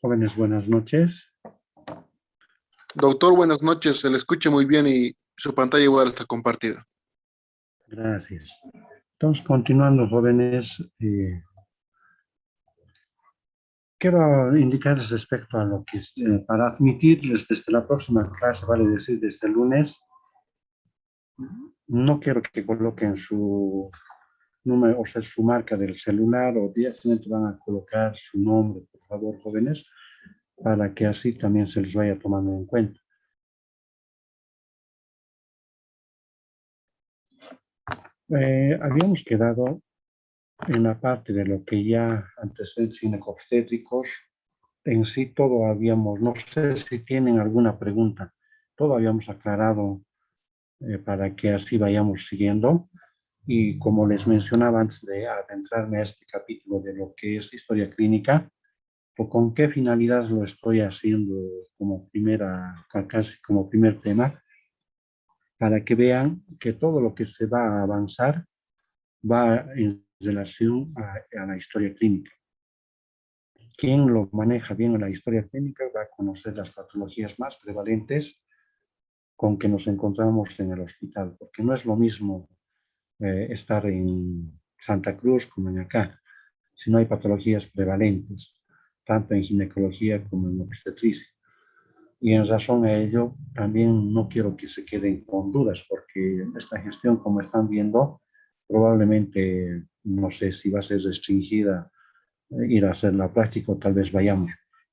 Jóvenes, buenas noches. Doctor, buenas noches. Se le escucha muy bien y su pantalla igual está compartida. Gracias. Entonces, continuando, jóvenes, quiero indicarles respecto a lo que es, para admitirles desde la próxima clase, vale decir, desde el lunes, no quiero que coloquen su número, o sea, su marca del celular o directamente van a colocar su nombre, por favor, jóvenes, para que así también se les vaya tomando en cuenta. Habíamos quedado en la parte de lo que ya antecedentes ginecobstétricos, en sí todo habíamos, no sé si tienen alguna pregunta, todo habíamos aclarado para que así vayamos siguiendo. Y como les mencionaba antes de adentrarme a este capítulo de lo que es historia clínica, pues con qué finalidad lo estoy haciendo como casi como primer tema, para que vean que todo lo que se va a avanzar va en relación a la historia clínica. Quien lo maneja bien en la historia clínica va a conocer las patologías más prevalentes con que nos encontramos en el hospital, porque no es lo mismo estar en Santa Cruz como en acá, si no hay patologías prevalentes, tanto en ginecología como en obstetricia. Y en razón a ello, también no quiero que se queden con dudas, porque esta gestión, como están viendo, probablemente, no sé si va a ser restringida ir a hacer la práctica o tal vez vayamos.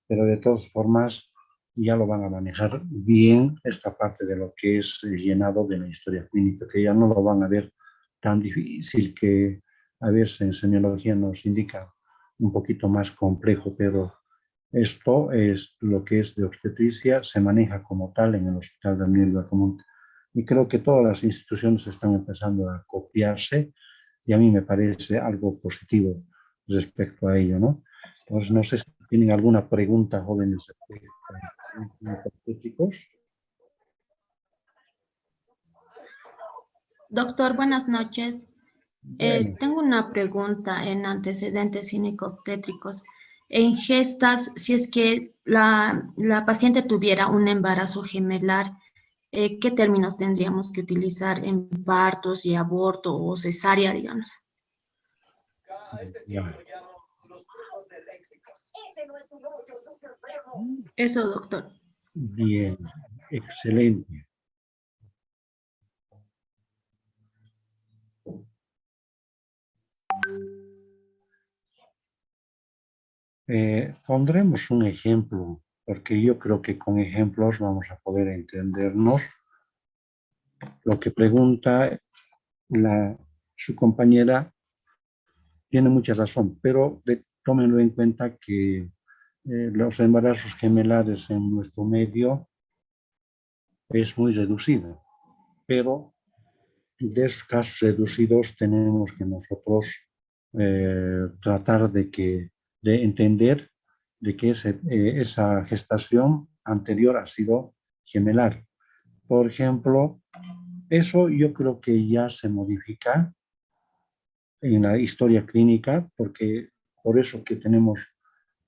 Pero de todas formas, ya lo van a manejar bien esta parte de lo que es llenado de la historia clínica, que ya no lo van a ver tan difícil que a veces en semiología nos indica un poquito más complejo, pero esto es lo que es de obstetricia, se maneja como tal en el Hospital Daniel Bacamonte. Y creo que todas las instituciones están empezando a copiarse y a mí me parece algo positivo respecto a ello, ¿no? Entonces, no sé si tienen alguna pregunta, jóvenes hipotéticos. Doctor, buenas noches. Bueno, Tengo una pregunta en antecedentes ginecobstétricos. En gestas, si es que la paciente tuviera un embarazo gemelar, ¿qué términos tendríamos que utilizar en partos y aborto o cesárea, digamos? ya. Eso, doctor. Bien, excelente. Pondremos un ejemplo, porque yo creo que con ejemplos vamos a poder entendernos. Lo que pregunta su compañera tiene mucha razón, pero tómenlo en cuenta que los embarazos gemelares en nuestro medio es muy reducido, pero de esos casos reducidos tenemos que nosotros tratar de entender de que esa gestación anterior ha sido gemelar. Por ejemplo, eso yo creo que ya se modifica en la historia clínica, porque por eso que tenemos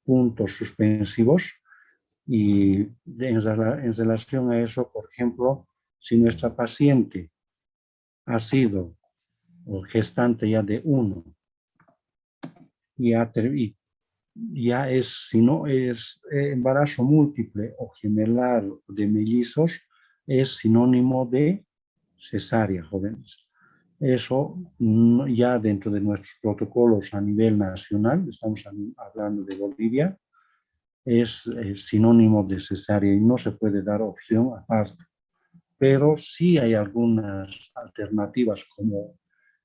puntos suspensivos y en relación a eso, por ejemplo, si nuestra paciente ha sido gestante ya de uno y ya es, si no es embarazo múltiple o gemelar de mellizos, es sinónimo de cesárea, jóvenes. Eso ya dentro de nuestros protocolos a nivel nacional, estamos hablando de Bolivia, es sinónimo de cesárea y no se puede dar opción aparte. Pero sí hay algunas alternativas, como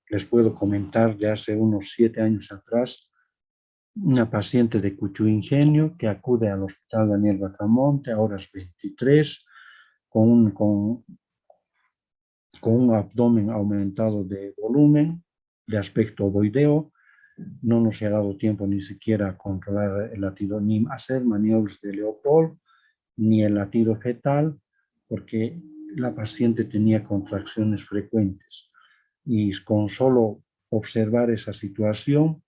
les puedo comentar de hace unos 7 años atrás, una paciente de Cuchú Ingenio que acude al Hospital Daniel Bacamonte a horas 23 con un abdomen aumentado de volumen, de aspecto ovoideo. No nos ha dado tiempo ni siquiera a controlar el latido, ni hacer maniobras de Leopold, ni el latido fetal, porque la paciente tenía contracciones frecuentes. Y con solo observar esa situación,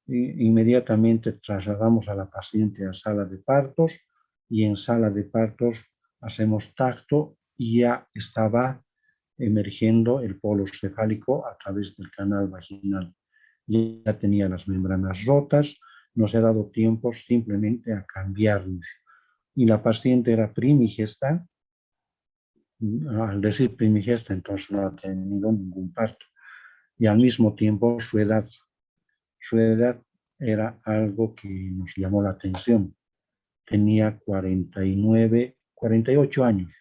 Inmediatamente trasladamos a la paciente a sala de partos y en sala de partos hacemos tacto y ya estaba emergiendo el polo cefálico a través del canal vaginal. Ya tenía las membranas rotas, nos ha dado tiempo simplemente a cambiarnos. Y la paciente era primigesta. Al decir primigesta, entonces no ha tenido ningún parto. Y al mismo tiempo su edad era algo que nos llamó la atención. Tenía 48 años.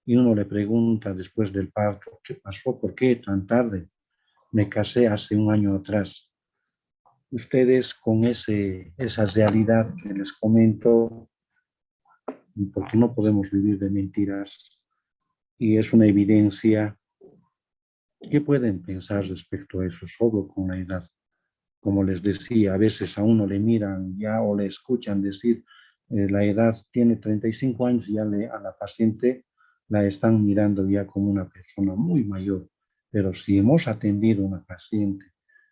Y uno le pregunta después del parto, ¿qué pasó? ¿Por qué tan tarde? Me casé hace un año atrás. Ustedes con esa realidad que les comento, porque no podemos vivir de mentiras, y es una evidencia, ¿qué pueden pensar respecto a eso? Solo con la edad. Como les decía, a veces a uno le miran ya o le escuchan decir, la edad tiene 35 años y ya a la paciente la están mirando ya como una persona muy mayor. Pero si hemos atendido a una paciente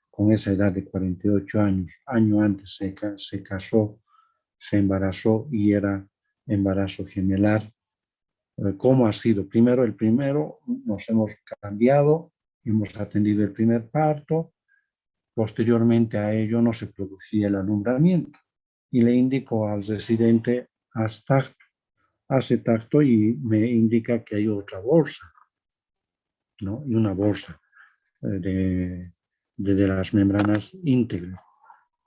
con esa edad de 48 años, año antes se casó, se embarazó y era embarazo gemelar, ¿cómo ha sido? Primero, nos hemos cambiado, hemos atendido el primer parto. Posteriormente a ello no se producía el alumbramiento y le indico al residente, hace tacto y me indica que hay otra bolsa, ¿no? Y una bolsa de las membranas íntegras.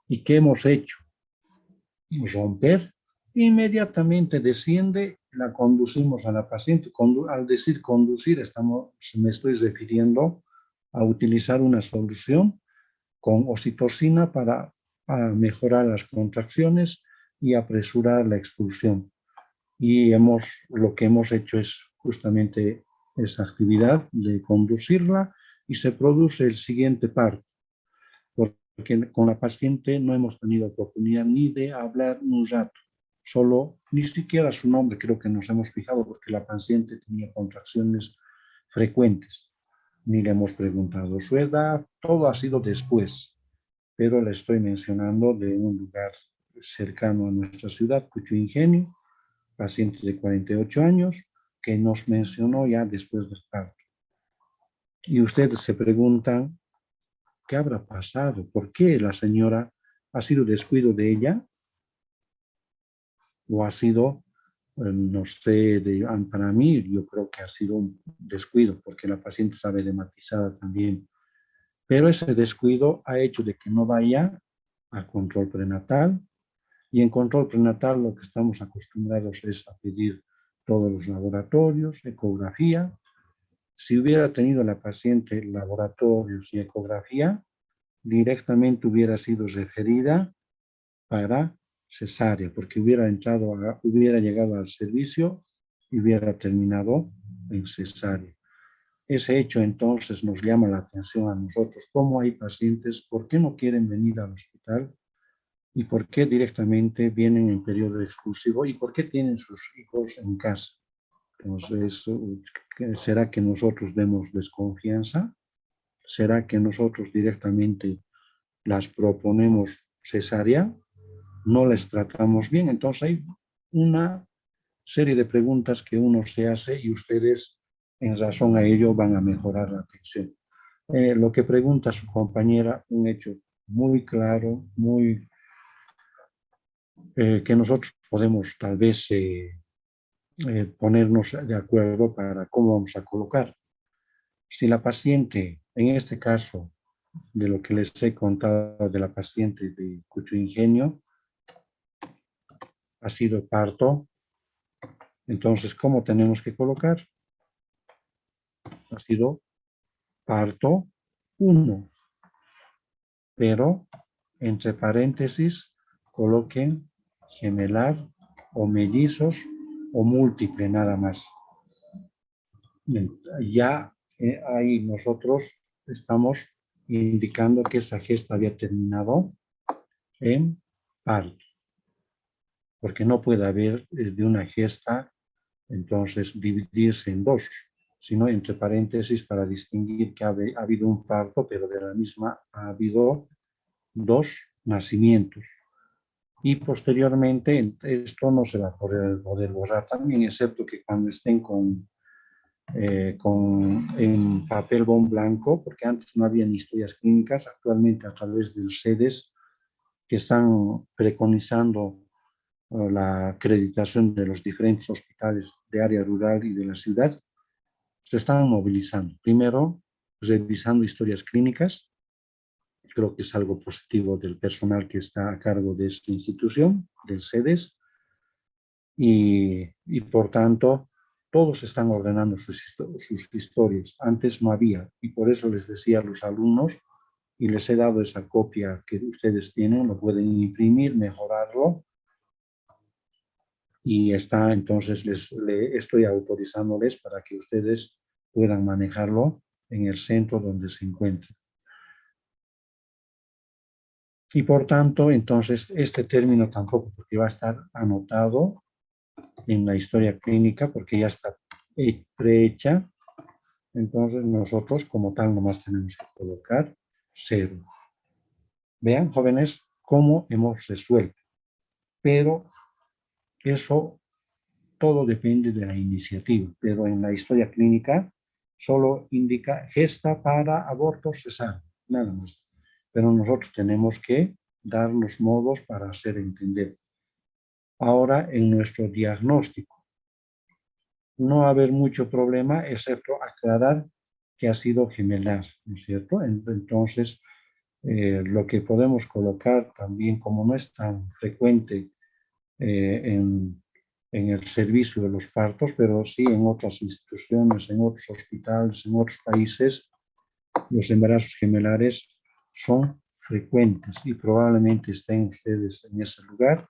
¿Y qué hemos hecho? Romper, inmediatamente desciende, la conducimos a la paciente. Al decir conducir, me estoy refiriendo a utilizar una solución con oxitocina para mejorar las contracciones y apresurar la expulsión. Y lo que hemos hecho es justamente esa actividad de conducirla y se produce el siguiente parto, porque con la paciente no hemos tenido oportunidad ni de hablar un rato, ni siquiera su nombre creo que nos hemos fijado porque la paciente tenía contracciones frecuentes, ni le hemos preguntado su edad, todo ha sido después. Pero le estoy mencionando de un lugar cercano a nuestra ciudad, Cucho Ingenio, paciente de 48 años, que nos mencionó ya después del parto. Y ustedes se preguntan, ¿qué habrá pasado? ¿Por qué la señora ha sido descuido de ella? ¿O ha sido, no sé, para mí yo creo que ha sido un descuido, porque la paciente está edematizada también. Pero ese descuido ha hecho de que no vaya a control prenatal, y en control prenatal lo que estamos acostumbrados es a pedir todos los laboratorios, ecografía. Si hubiera tenido la paciente laboratorios y ecografía, directamente hubiera sido referida para cesárea, porque hubiera llegado al servicio y hubiera terminado en cesárea. Ese hecho entonces nos llama la atención a nosotros. ¿Cómo hay pacientes? ¿Por qué no quieren venir al hospital? ¿Y por qué directamente vienen en periodo exclusivo? ¿Y por qué tienen sus hijos en casa? Entonces, ¿será que nosotros demos desconfianza? ¿Será que nosotros directamente las proponemos cesárea? ¿No les tratamos bien? Entonces hay una serie de preguntas que uno se hace y ustedes en razón a ello van a mejorar la atención. Lo que pregunta su compañera, un hecho muy claro, que nosotros podemos tal vez ponernos de acuerdo para cómo vamos a colocar. Si la paciente, en este caso, de lo que les he contado de la paciente de Cucho Ingenio, ha sido parto, entonces, ¿cómo tenemos que colocar? Ha sido parto 1, pero entre paréntesis coloquen gemelar o mellizos o múltiple nada más. Ya ahí nosotros estamos indicando que esa gesta había terminado en parto, porque no puede haber de una gesta entonces dividirse en dos, sino entre paréntesis para distinguir que ha habido un parto, pero de la misma ha habido dos nacimientos. Y posteriormente esto no se va a poder borrar también, excepto que cuando estén en papel bond blanco, porque antes no había ni historias clínicas, actualmente a través de los sedes que están preconizando la acreditación de los diferentes hospitales de área rural y de la ciudad, se están movilizando. Primero, revisando historias clínicas. Creo que es algo positivo del personal que está a cargo de esta institución, del SEDES, y por tanto, todos están ordenando sus historias. Antes no había, y por eso les decía a los alumnos, y les he dado esa copia que ustedes tienen, lo pueden imprimir, mejorarlo, y está, entonces estoy autorizándoles para que ustedes puedan manejarlo en el centro donde se encuentren. Y por tanto, entonces, este término tampoco, porque va a estar anotado en la historia clínica, porque ya está prehecha. Entonces, nosotros como tal nomás tenemos que colocar 0. Vean, jóvenes, cómo hemos resuelto. Pero eso todo depende de la iniciativa. Pero en la historia clínica solo indica gesta para aborto cesáreo, nada más. Pero nosotros tenemos que dar los modos para hacer entender. Ahora, en nuestro diagnóstico, no va a haber mucho problema, excepto aclarar que ha sido gemelar, ¿no es cierto? Entonces, lo que podemos colocar también, como no es tan frecuente en el servicio de los partos, pero sí en otras instituciones, en otros hospitales, en otros países, los embarazos gemelares son frecuentes y probablemente estén ustedes en ese lugar,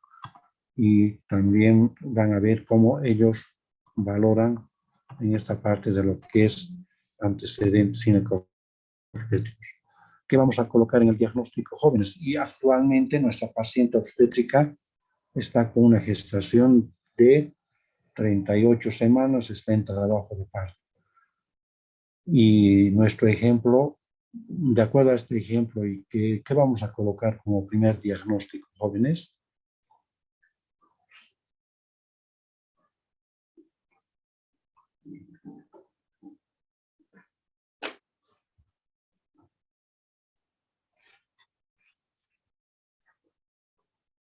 y también van a ver cómo ellos valoran en esta parte de lo que es antecedentes ginecobstétricos. ¿Qué vamos a colocar en el diagnóstico? Jóvenes. Y actualmente nuestra paciente obstétrica está con una gestación de 38 semanas, está en trabajo de parto. Y nuestro ejemplo, de acuerdo a este ejemplo, ¿y qué vamos a colocar como primer diagnóstico, jóvenes?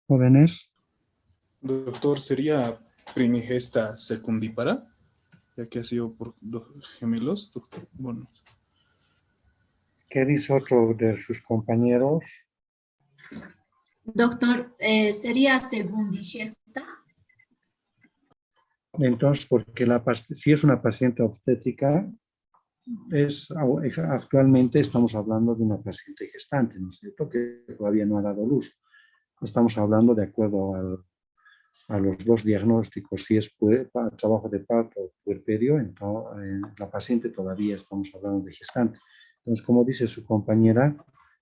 Jóvenes. Doctor, ¿sería primigesta secundípara? Ya que ha sido por dos gemelos, doctor. Bueno. ¿Qué dice otro de sus compañeros? Doctor, ¿sería segundigesta? Entonces, porque si es una paciente obstétrica, actualmente estamos hablando de una paciente gestante, ¿no es cierto?, que todavía no ha dado luz. Estamos hablando de acuerdo a los dos diagnósticos, si es trabajo de parto o puerperio, entonces la paciente todavía estamos hablando de gestante. Entonces, como dice su compañera,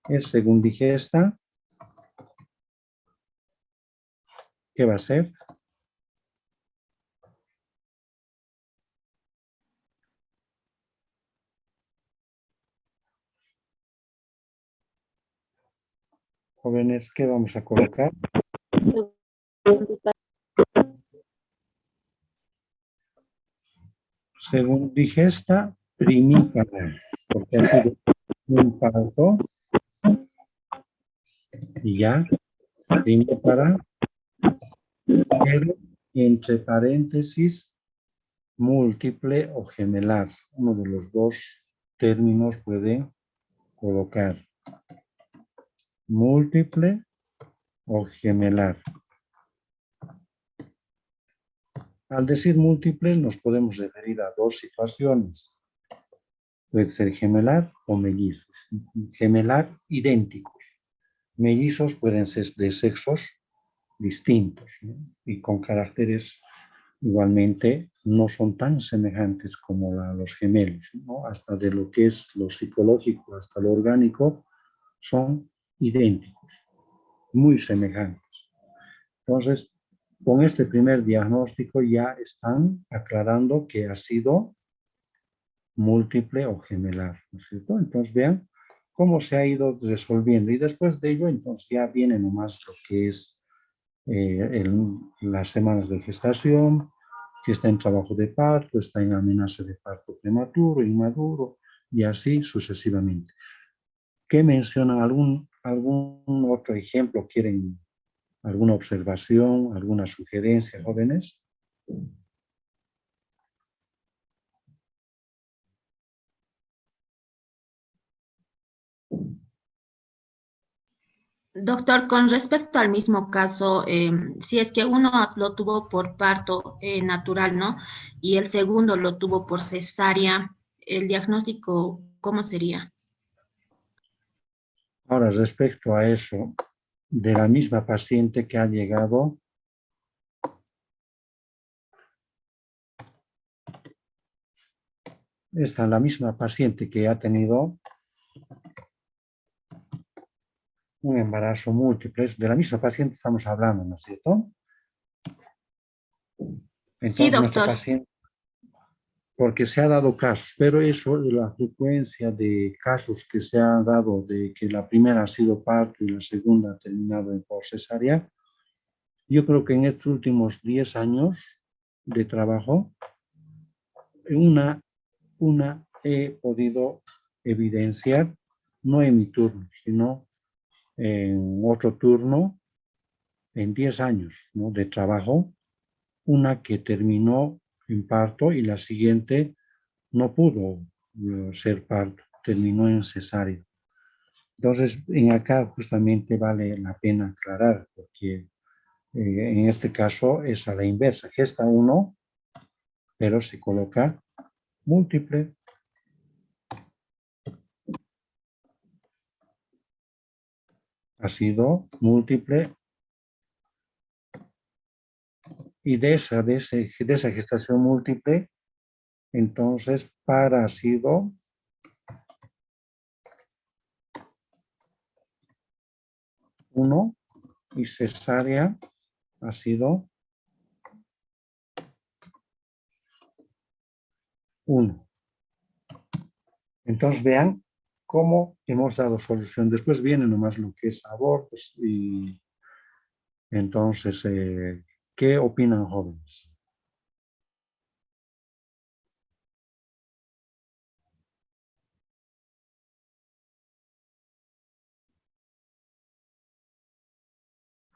es segundigesta. ¿Qué va a ser? Jóvenes, ¿qué vamos a colocar? Segundigesta primípara, porque ha sido un parto, y ya, primípara, pero entre paréntesis, múltiple o gemelar. Uno de los dos términos puede colocar múltiple o gemelar. Al decir múltiple nos podemos referir a dos situaciones. Puede ser gemelar o mellizos. Gemelar, idénticos. Mellizos pueden ser de sexos distintos, ¿no? Y con caracteres igualmente no son tan semejantes como los gemelos, ¿no? Hasta de lo que es lo psicológico hasta lo orgánico son idénticos, muy semejantes. Entonces, con este primer diagnóstico ya están aclarando que ha sido múltiple o gemelar, ¿no es cierto? Entonces vean cómo se ha ido resolviendo. Y después de ello, entonces ya viene nomás lo que es las semanas de gestación, si está en trabajo de parto, está en amenaza de parto prematuro, inmaduro, y así sucesivamente. ¿Qué mencionan? ¿Algún otro ejemplo? ¿Quieren alguna observación, alguna sugerencia, jóvenes? Doctor, con respecto al mismo caso, si es que uno lo tuvo por parto natural, ¿no? Y el segundo lo tuvo por cesárea, el diagnóstico, ¿cómo sería? Ahora, respecto a eso, de la misma paciente que ha llegado, esta la misma paciente que ha tenido un embarazo múltiple, de la misma paciente estamos hablando, ¿no es cierto? Sí, Entonces, nuestra doctor. paciente, porque se ha dado casos, pero eso de la frecuencia de casos que se han dado de que la primera ha sido parto y la segunda ha terminado en por cesárea, yo creo que en estos últimos 10 años de trabajo, una he podido evidenciar, no en mi turno, sino en otro turno, en 10 años, ¿no?, de trabajo, una que terminó en parto y la siguiente no pudo ser parto, terminó en cesárea. Entonces, en acá justamente vale la pena aclarar, porque en este caso es a la inversa. Gesta uno, pero se coloca múltiple. Ha sido múltiple. Y de esa gestación múltiple, entonces, para ha sido uno y cesárea ha sido 1. Entonces vean cómo hemos dado solución. Después viene nomás lo que es abortos y entonces, ¿qué opinan, jóvenes?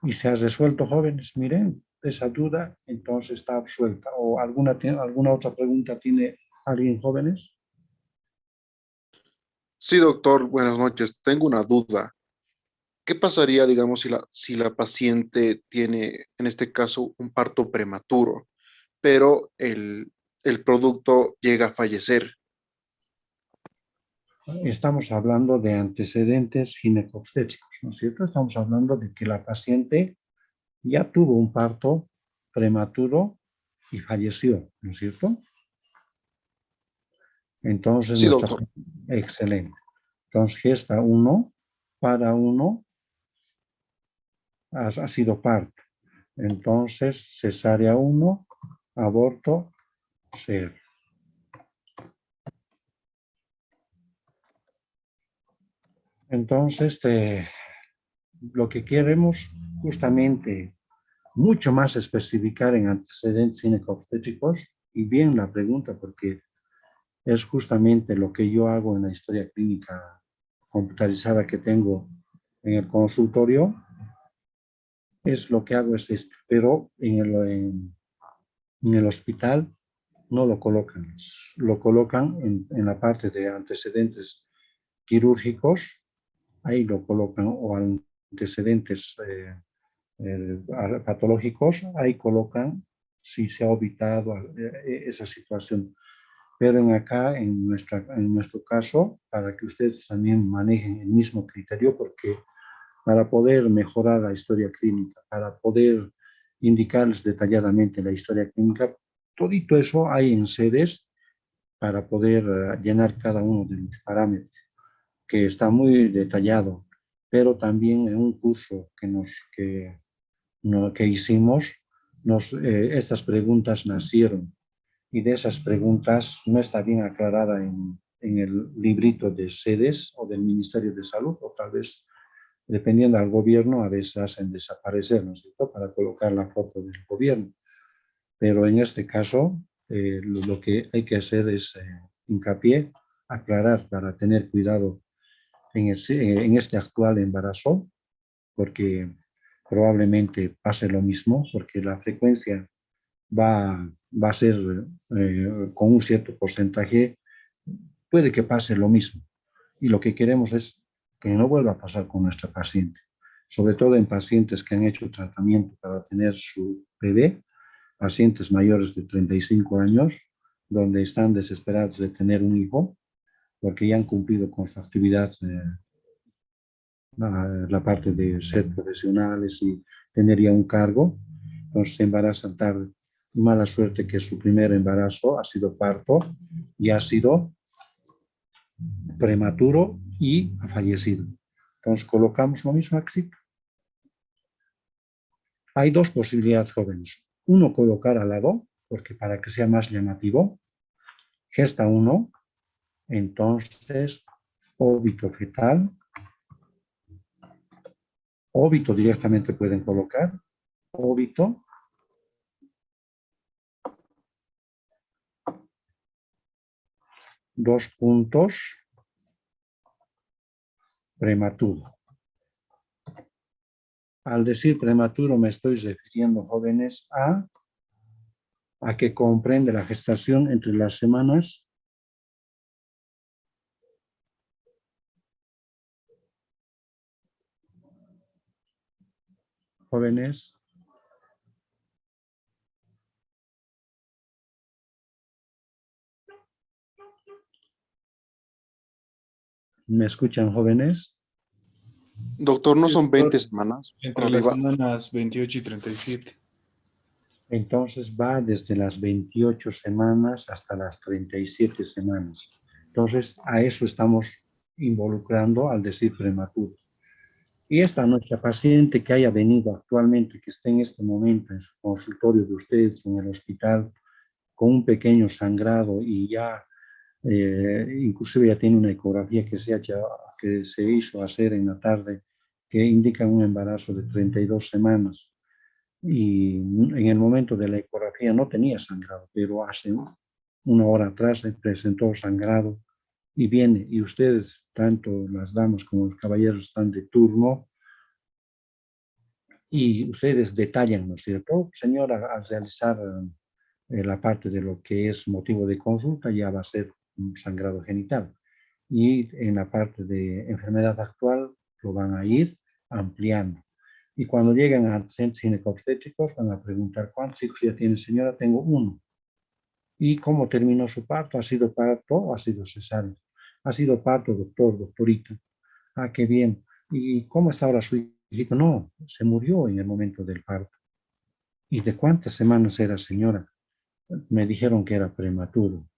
Y se ha resuelto, jóvenes, miren, esa duda entonces está absuelta. ¿O alguna otra pregunta tiene alguien, jóvenes? Sí, doctor, buenas noches. Tengo una duda. ¿Qué pasaría, digamos, si la paciente tiene, en este caso, un parto prematuro, pero el producto llega a fallecer? Estamos hablando de antecedentes ginecobstétricos, ¿no es cierto? Estamos hablando de que la paciente ya tuvo un parto prematuro y falleció, ¿no es cierto? Entonces, Sí, doctor. excelente. Entonces, gesta 1, para 1, ha sido parto. Entonces, cesárea 1, aborto 0. Entonces, lo que queremos justamente mucho más especificar en antecedentes ginecobstétricos, y bien la pregunta, porque es justamente lo que yo hago en la historia clínica computarizada que tengo en el consultorio, es lo que hago es esto, pero en el hospital no lo colocan en la parte de antecedentes quirúrgicos, ahí lo colocan, o antecedentes patológicos, ahí colocan si se ha evitado esa situación. Pero en nuestro caso, para que ustedes también manejen el mismo criterio, porque para poder mejorar la historia clínica, para poder indicarles detalladamente la historia clínica, todito eso hay en sedes para poder llenar cada uno de los parámetros, que está muy detallado, pero también en un curso que hicimos, estas preguntas nacieron, y de esas preguntas no está bien aclarada en el librito de sedes o del Ministerio de Salud, o tal vez, dependiendo del gobierno, a veces hacen desaparecer, ¿no es cierto?, para colocar la foto del gobierno. Pero en este caso, lo que hay que hacer es hincapié, aclarar para tener cuidado en este actual embarazo, porque probablemente pase lo mismo, porque la frecuencia va a ser con un cierto porcentaje, puede que pase lo mismo. Y lo que queremos es que no vuelva a pasar con nuestra paciente, sobre todo en pacientes que han hecho tratamiento para tener su bebé, pacientes mayores de 35 años, donde están desesperados de tener un hijo, porque ya han cumplido con su actividad, la parte de ser profesionales y tener ya un cargo, entonces se embarazan tarde. Y mala suerte que su primer embarazo ha sido parto y ha sido prematuro y ha fallecido. Entonces colocamos lo mismo aquí. Hay dos posibilidades, jóvenes. Uno, colocar al lado, porque para que sea más llamativo, gesta 1, entonces óbito fetal, óbito directamente pueden colocar, óbito, dos puntos, prematuro. Al decir prematuro me estoy refiriendo, jóvenes, a que comprende la gestación entre las semanas jóvenes, ¿me escuchan, jóvenes? Doctor, ¿no Sí, son 20 doctor. semanas por Entre las arriba? semanas 28 y 37. Entonces va desde las 28 semanas hasta las 37 semanas. Entonces a eso estamos involucrando al decir prematuro. Y esta nuestra paciente que haya venido actualmente, que esté en este momento en su consultorio de ustedes en el hospital con un pequeño sangrado y ya inclusive ya tiene una ecografía que se hizo hacer en la tarde que indica un embarazo de 32 semanas y en el momento de la ecografía no tenía sangrado, pero hace una hora atrás se presentó sangrado y viene, y ustedes, tanto las damas como los caballeros, están de turno y ustedes detallan, ¿no es cierto? Señora, al realizar la parte de lo que es motivo de consulta ya va a ser un sangrado genital. Y en la parte de enfermedad actual lo van a ir ampliando. Y cuando lleguen a centros ginecobstétricos van a preguntar, ¿cuántos hijos ya tiene, señora? Tengo uno. ¿Y cómo terminó su parto? ¿Ha sido parto o ha sido cesárea? Ha sido parto, doctor, doctorita. Ah, qué bien. ¿Y cómo está ahora su hijo? No, se murió en el momento del parto. ¿Y de cuántas semanas era, señora? Me dijeron que era prematuro.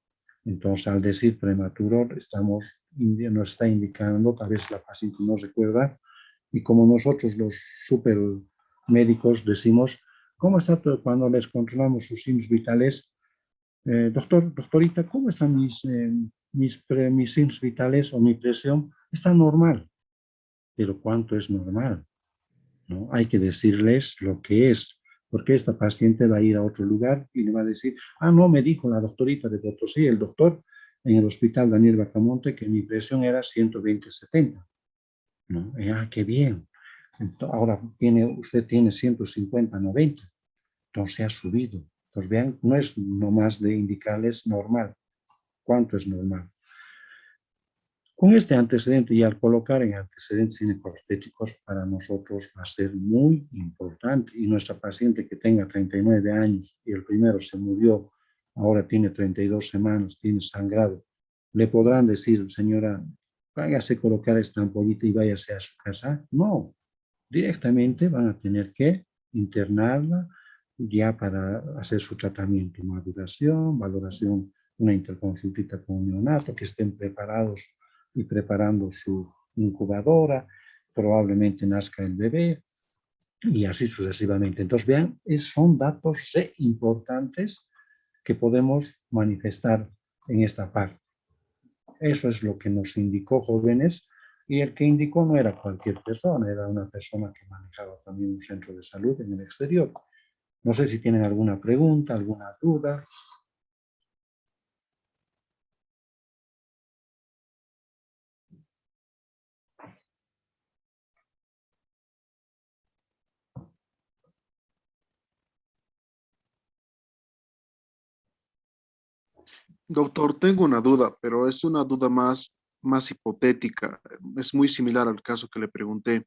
Entonces, al decir prematuro, nos está indicando, tal vez la paciente no recuerda, y como nosotros los super médicos decimos, ¿cómo está todo? Cuando les controlamos sus signos vitales? Doctorita, ¿cómo están mis signos vitales o mi presión? Está normal, pero ¿cuánto es normal? ¿No? Hay que decirles lo que es, porque esta paciente va a ir a otro lugar y le va a decir, no, me dijo la doctorita de Potosí, el doctor en el hospital Daniel Bacamonte, que mi presión era 120/70. ¿No? Qué bien. Entonces, ahora usted tiene 150/90. Entonces ha subido. Entonces vean, no es nomás de indicarles normal. ¿Cuánto es normal? Con este antecedente y al colocar en antecedentes ginecobstétricos para nosotros va a ser muy importante y nuestra paciente que tenga 39 años y el primero se murió, ahora tiene 32 semanas, tiene sangrado, le podrán decir, señora, váyase a colocar esta ampollita y váyase a su casa. No, directamente van a tener que internarla ya para hacer su tratamiento, maduración, valoración, una interconsultita con un neonato, que estén preparados y preparando su incubadora, probablemente nazca el bebé y así sucesivamente. Entonces, vean, son datos importantes que podemos manifestar en esta parte. Eso es lo que nos indicó jóvenes, y el que indicó no era cualquier persona, era una persona que manejaba también un centro de salud en el exterior. No sé si tienen alguna pregunta, alguna duda. Doctor, tengo una duda, pero es una duda más hipotética. Es muy similar al caso que le pregunté.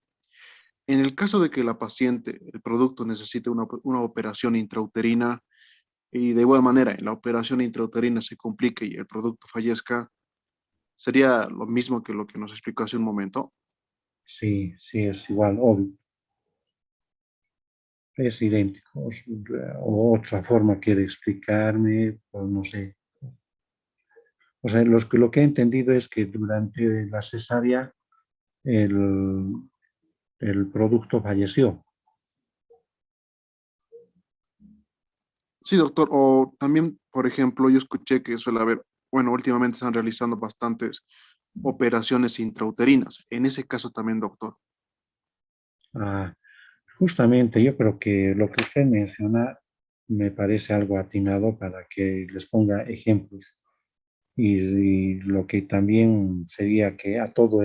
En el caso de que la paciente, el producto necesite una operación intrauterina y de igual manera la operación intrauterina se complique y el producto fallezca, ¿sería lo mismo que lo que nos explicó hace un momento? Sí, sí, es igual, obvio. Es idéntico. O otra forma quiere explicarme, pues no sé. O sea, lo que he entendido es que durante la cesárea el, el producto falleció. Sí, doctor. O también, por ejemplo, yo escuché que suele haber, bueno, últimamente están realizando bastantes operaciones intrauterinas. En ese caso también, doctor. Ah, justamente yo creo que lo que usted menciona me parece algo atinado para que les ponga ejemplos. Y lo que también sería que a todos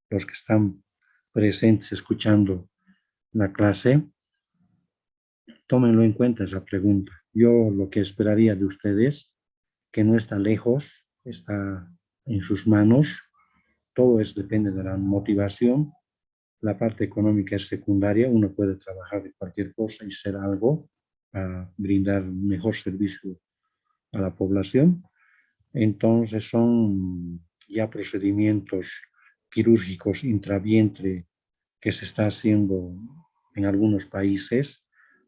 los que están presentes escuchando la clase, tómenlo en cuenta esa pregunta. Yo lo que esperaría de ustedes, que no está lejos, está en sus manos, todo es, depende de la motivación. La parte económica es secundaria, uno puede trabajar de cualquier cosa y ser algo para brindar mejor servicio a la población. Entonces son ya procedimientos quirúrgicos intravientre que se está haciendo en algunos países,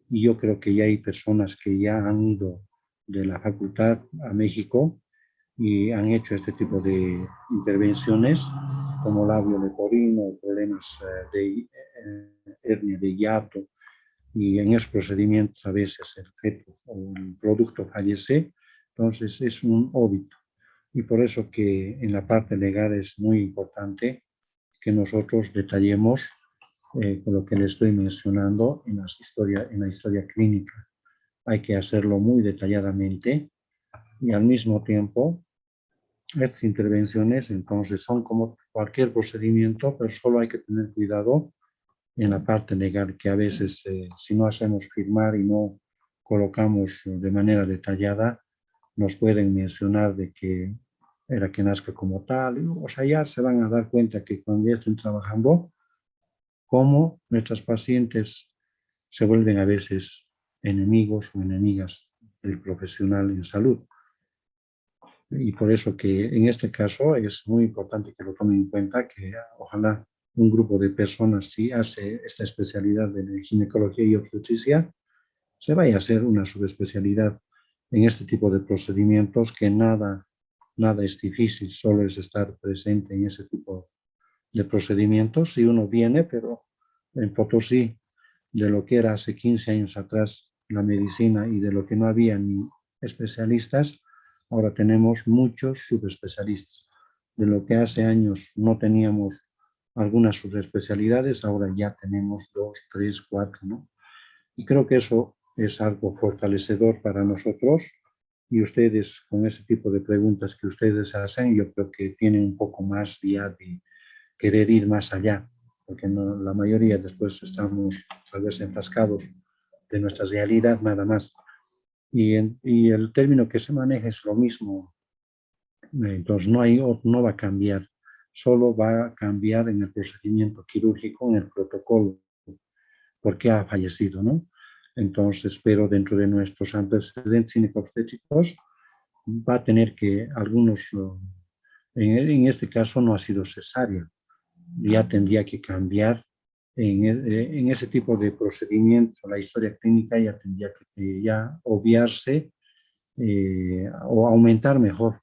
y yo creo que ya hay personas que ya han ido de la facultad a México y han hecho este tipo de intervenciones como labio leporino, problemas de hernia de hiato, y en esos procedimientos a veces el feto o el producto fallece. Entonces es un óbito, y por eso que en la parte legal es muy importante que nosotros detallemos con lo que le estoy mencionando en la historia clínica. Hay que hacerlo muy detalladamente, y al mismo tiempo estas intervenciones entonces son como cualquier procedimiento, pero solo hay que tener cuidado en la parte legal, que a veces si no hacemos firmar y no colocamos de manera detallada, nos pueden mencionar de que era que nazca como tal. O sea, ya se van a dar cuenta que cuando ya estén trabajando, cómo nuestras pacientes se vuelven a veces enemigos o enemigas del profesional en salud. Y por eso que en este caso es muy importante que lo tomen en cuenta, que ojalá un grupo de personas, si hace esta especialidad de ginecología y obstetricia, se vaya a hacer una subespecialidad en este tipo de procedimientos, que nada es difícil, solo es estar presente en ese tipo de procedimientos. Si uno viene, pero en Potosí, de lo que era hace 15 años atrás la medicina y de lo que no había ni especialistas, ahora tenemos muchos subespecialistas. De lo que hace años no teníamos algunas subespecialidades, ahora ya tenemos 2, 3, 4, ¿no? Y creo que eso es algo fortalecedor para nosotros, y ustedes con ese tipo de preguntas que ustedes hacen, yo creo que tienen un poco más ya de querer ir más allá, porque no, la mayoría después estamos tal vez enfrascados de nuestra realidad nada más. Y el término que se maneja es lo mismo, entonces no va a cambiar, solo va a cambiar en el procedimiento quirúrgico, en el protocolo, porque ha fallecido, ¿no? Entonces, pero dentro de nuestros antecedentes ginecobstétricos va a tener que algunos, en este caso no ha sido cesárea, ya tendría que cambiar en ese tipo de procedimientos. La historia clínica ya tendría que ya obviarse o aumentar mejor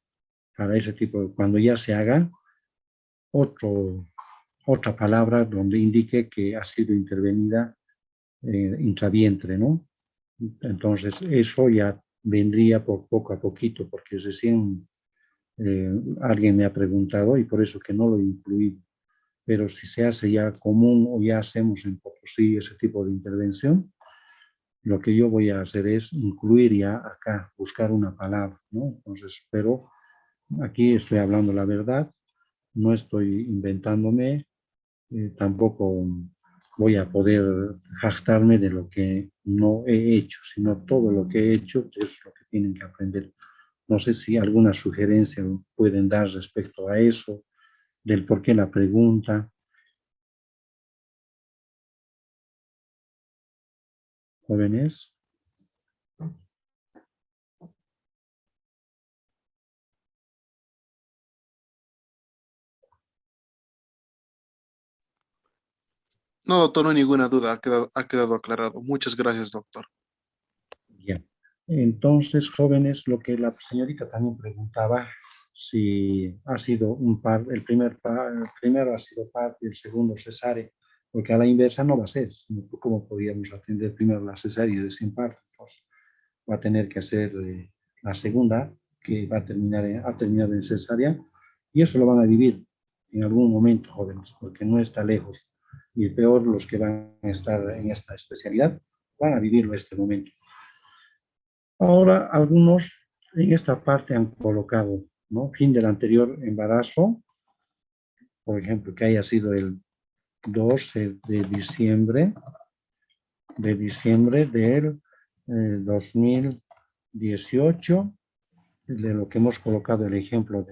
para ese tipo, cuando ya se haga otra palabra donde indique que ha sido intervenida intravientre, ¿no? Entonces eso ya vendría por poco a poquito, porque recién alguien me ha preguntado y por eso que no lo he incluido. Pero si se hace ya común o ya hacemos en Potosí ese tipo de intervención, lo que yo voy a hacer es incluir ya acá, buscar una palabra, ¿no? Entonces, pero aquí estoy hablando la verdad, no estoy inventándome, tampoco voy a poder jactarme de lo que no he hecho, sino todo lo que he hecho es lo que tienen que aprender. No sé si alguna sugerencia pueden dar respecto a eso, del por qué la pregunta. Jóvenes. No, doctor, no hay ninguna duda, ha quedado aclarado. Muchas gracias, doctor. Bien. Entonces, jóvenes, lo que la señorita también preguntaba, si ha sido un par, el primero ha sido parte y el segundo cesárea, porque a la inversa no va a ser, sino cómo podíamos atender primero la cesárea y después parte. Pues va a tener que hacer la segunda, que va a ha terminado en cesárea, y eso lo van a vivir en algún momento, jóvenes, porque no está lejos. Y peor, los que van a estar en esta especialidad van a vivirlo este momento. Ahora, algunos en esta parte han colocado, ¿no? Fin del anterior embarazo, por ejemplo, que haya sido el 12 de diciembre del 2018, de lo que hemos colocado el ejemplo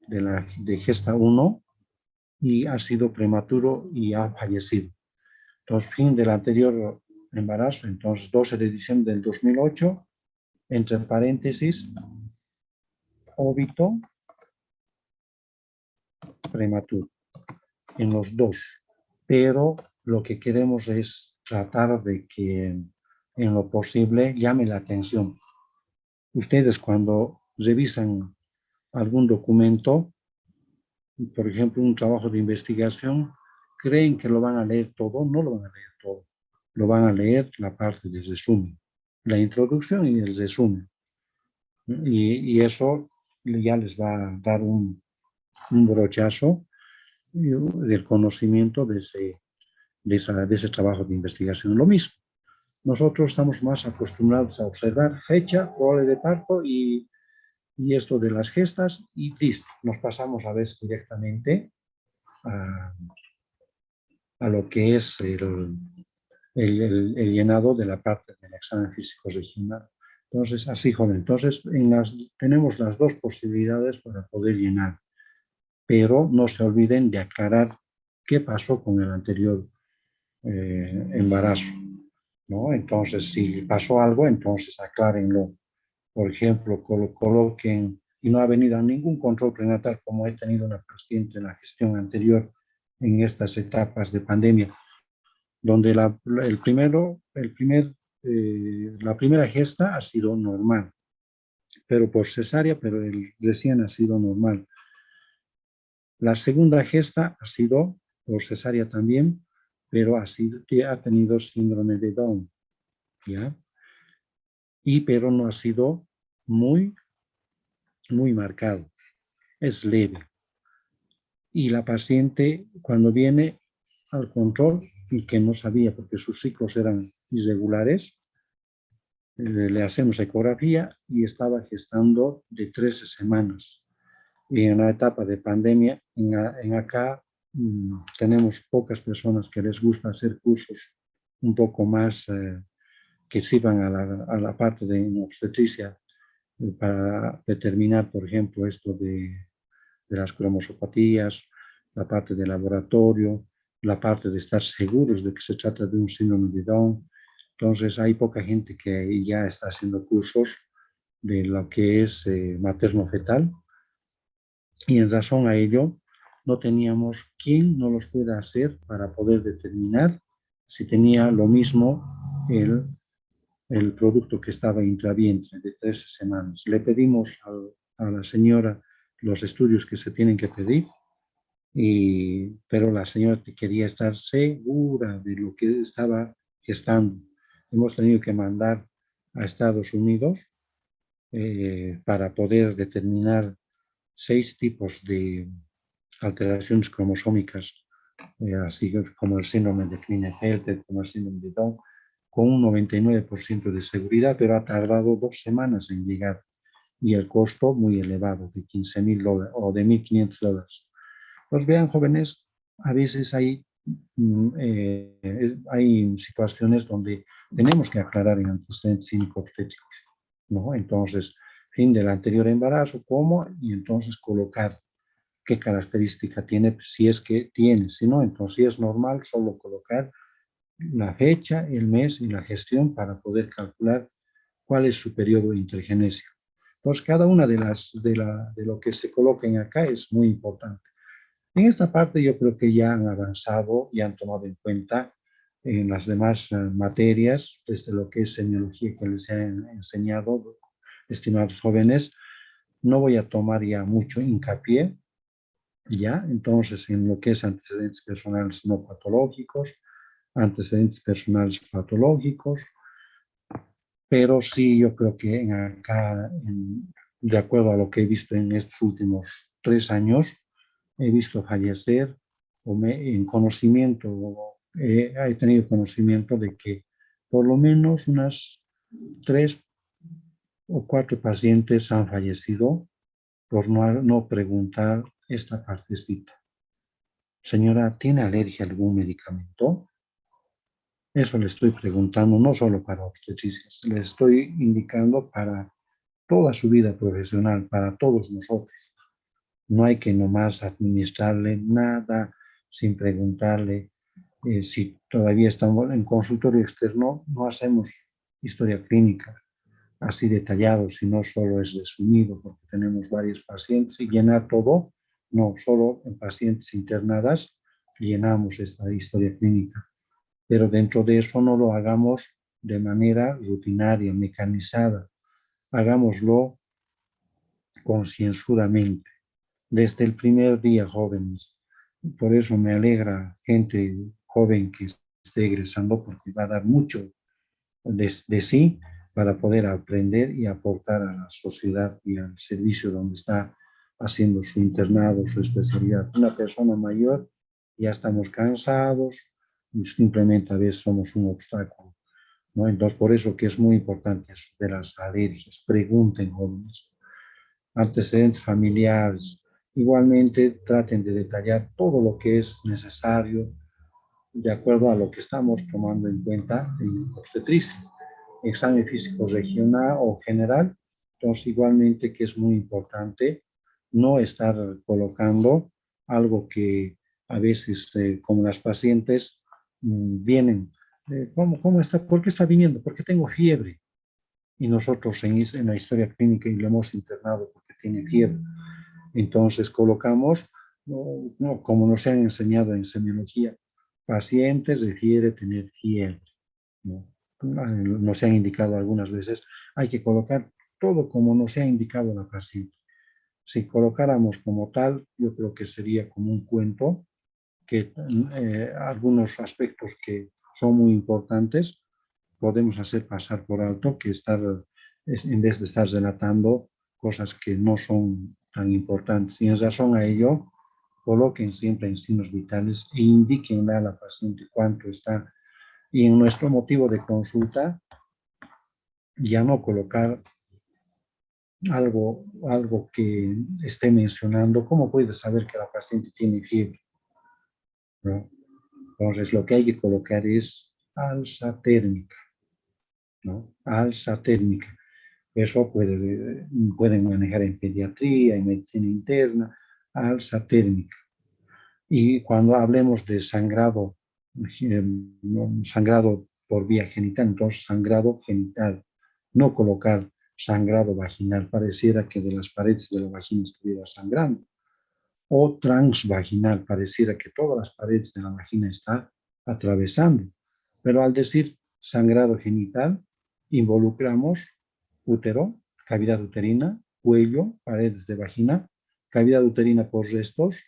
de gesta 1, y ha sido prematuro y ha fallecido. Entonces, fin del anterior embarazo, entonces 12 de diciembre del 2008, entre paréntesis, óbito prematuro, en los dos. Pero lo que queremos es tratar de que en lo posible llame la atención. Ustedes cuando revisan algún documento, por ejemplo, un trabajo de investigación, creen que lo van a leer todo, no lo van a leer todo. Lo van a leer la parte del resumen, la introducción y el resumen. Y eso ya les va a dar un brochazo del conocimiento de ese trabajo de investigación. Lo mismo, nosotros estamos más acostumbrados a observar fecha, rol de parto y esto de las gestas y listo, nos pasamos a veces directamente a lo que es el llenado de la parte del examen físico regional. Entonces, así, joven, entonces tenemos las dos posibilidades para poder llenar, pero no se olviden de aclarar qué pasó con el anterior embarazo, ¿no? Entonces, si pasó algo, entonces aclárenlo. Por ejemplo, coloquen, y no ha venido a ningún control prenatal como he tenido una paciente en la gestión anterior en estas etapas de pandemia, donde la primera gesta ha sido normal, pero por cesárea, pero el recién ha sido normal. La segunda gesta ha sido por cesárea también, pero ha tenido síndrome de Down, ¿ya? Pero no ha sido muy marcado, es leve. Y la paciente cuando viene al control y que no sabía porque sus ciclos eran irregulares, le hacemos ecografía y estaba gestando de 13 semanas. Y en la etapa de pandemia, en acá tenemos pocas personas que les gusta hacer cursos un poco más que sirvan a la parte de obstetricia para determinar, por ejemplo, esto de las cromosopatías, la parte de laboratorio, la parte de estar seguros de que se trata de un síndrome de Down. Entonces hay poca gente que ya está haciendo cursos de lo que es materno-fetal y en razón a ello no teníamos quien no los pueda hacer para poder determinar si tenía lo mismo el producto que estaba intravientre de 13 semanas. Le pedimos a la señora los estudios que se tienen que pedir, pero la señora quería estar segura de lo que estaba gestando. Hemos tenido que mandar a Estados Unidos para poder determinar 6 tipos de alteraciones cromosómicas, así como el síndrome de Klinefelter, como el síndrome de Down, con un 99% de seguridad, pero ha tardado 2 semanas en llegar y el costo muy elevado, de $15,000 o de $1,500. Pues vean, jóvenes, a veces hay situaciones donde tenemos que aclarar en antecedentes clínico-obstétricos, ¿no? Entonces, fin del anterior embarazo, ¿cómo? Y entonces colocar qué característica tiene, si es que tiene, si no, entonces si es normal, solo colocar la fecha, el mes y la gestión para poder calcular cuál es su periodo intergenésico. Entonces, cada una de lo que se coloquen acá es muy importante. En esta parte yo creo que ya han avanzado y han tomado en cuenta en las demás materias, desde lo que es semiología que les he enseñado, estimados jóvenes. No voy a tomar ya mucho hincapié, ya, entonces en lo que es antecedentes personales no patológicos, antecedentes personales patológicos, pero sí yo creo que acá, de acuerdo a lo que he visto en estos últimos 3 años, he visto fallecer en conocimiento, he tenido conocimiento de que por lo menos unas 3 o 4 pacientes han fallecido por no preguntar esta partecita. Señora, ¿tiene alergia a algún medicamento? Eso le estoy preguntando, no solo para obstetricia, le estoy indicando para toda su vida profesional, para todos nosotros. No hay que nomás administrarle nada sin preguntarle. Si todavía estamos en consultorio externo, no hacemos historia clínica así detallado, sino solo es resumido, porque tenemos varios pacientes y llenar todo, no, solo en pacientes internadas llenamos esta historia clínica. Pero dentro de eso no lo hagamos de manera rutinaria, mecanizada. Hagámoslo concienzudamente, desde el primer día, jóvenes. Por eso me alegra gente joven que esté egresando, porque va a dar mucho de sí para poder aprender y aportar a la sociedad y al servicio donde está haciendo su internado, su especialidad. Una persona mayor, ya estamos cansados, y simplemente a veces somos un obstáculo, ¿no? Entonces, por eso que es muy importante eso de las alergias. Pregunten, jóvenes. Antecedentes familiares. Igualmente, traten de detallar todo lo que es necesario de acuerdo a lo que estamos tomando en cuenta en obstetricia. Examen físico regional o general. Entonces, igualmente que es muy importante no estar colocando algo que a veces, como las pacientes vienen, ¿cómo está? ¿Por qué está viniendo? Porque tengo fiebre. Y nosotros en la historia clínica y lo hemos internado porque tiene fiebre. Entonces colocamos, como nos han enseñado en semiología, pacientes refiere tener fiebre, ¿no? Nos han indicado algunas veces, hay que colocar todo como nos ha indicado la paciente. Si colocáramos como tal, yo creo que sería como un cuento, que algunos aspectos que son muy importantes podemos hacer pasar por alto, que en vez de estar relatando cosas que no son tan importantes. Y en razón a ello, coloquen siempre en signos vitales e indíquenle a la paciente cuánto está. Y en nuestro motivo de consulta, ya no colocar algo que esté mencionando, ¿cómo puede saber que la paciente tiene fiebre? ¿No? Entonces, lo que hay que colocar es alza térmica, ¿no? Alza térmica. Eso pueden manejar en pediatría, en medicina interna, alza térmica. Y cuando hablemos de sangrado, sangrado por vía genital, entonces sangrado genital, no colocar sangrado vaginal, pareciera que de las paredes de la vagina estuviera sangrando, o transvaginal, pareciera que todas las paredes de la vagina están atravesando. Pero al decir sangrado genital, involucramos útero, cavidad uterina, cuello, paredes de vagina, cavidad uterina por restos,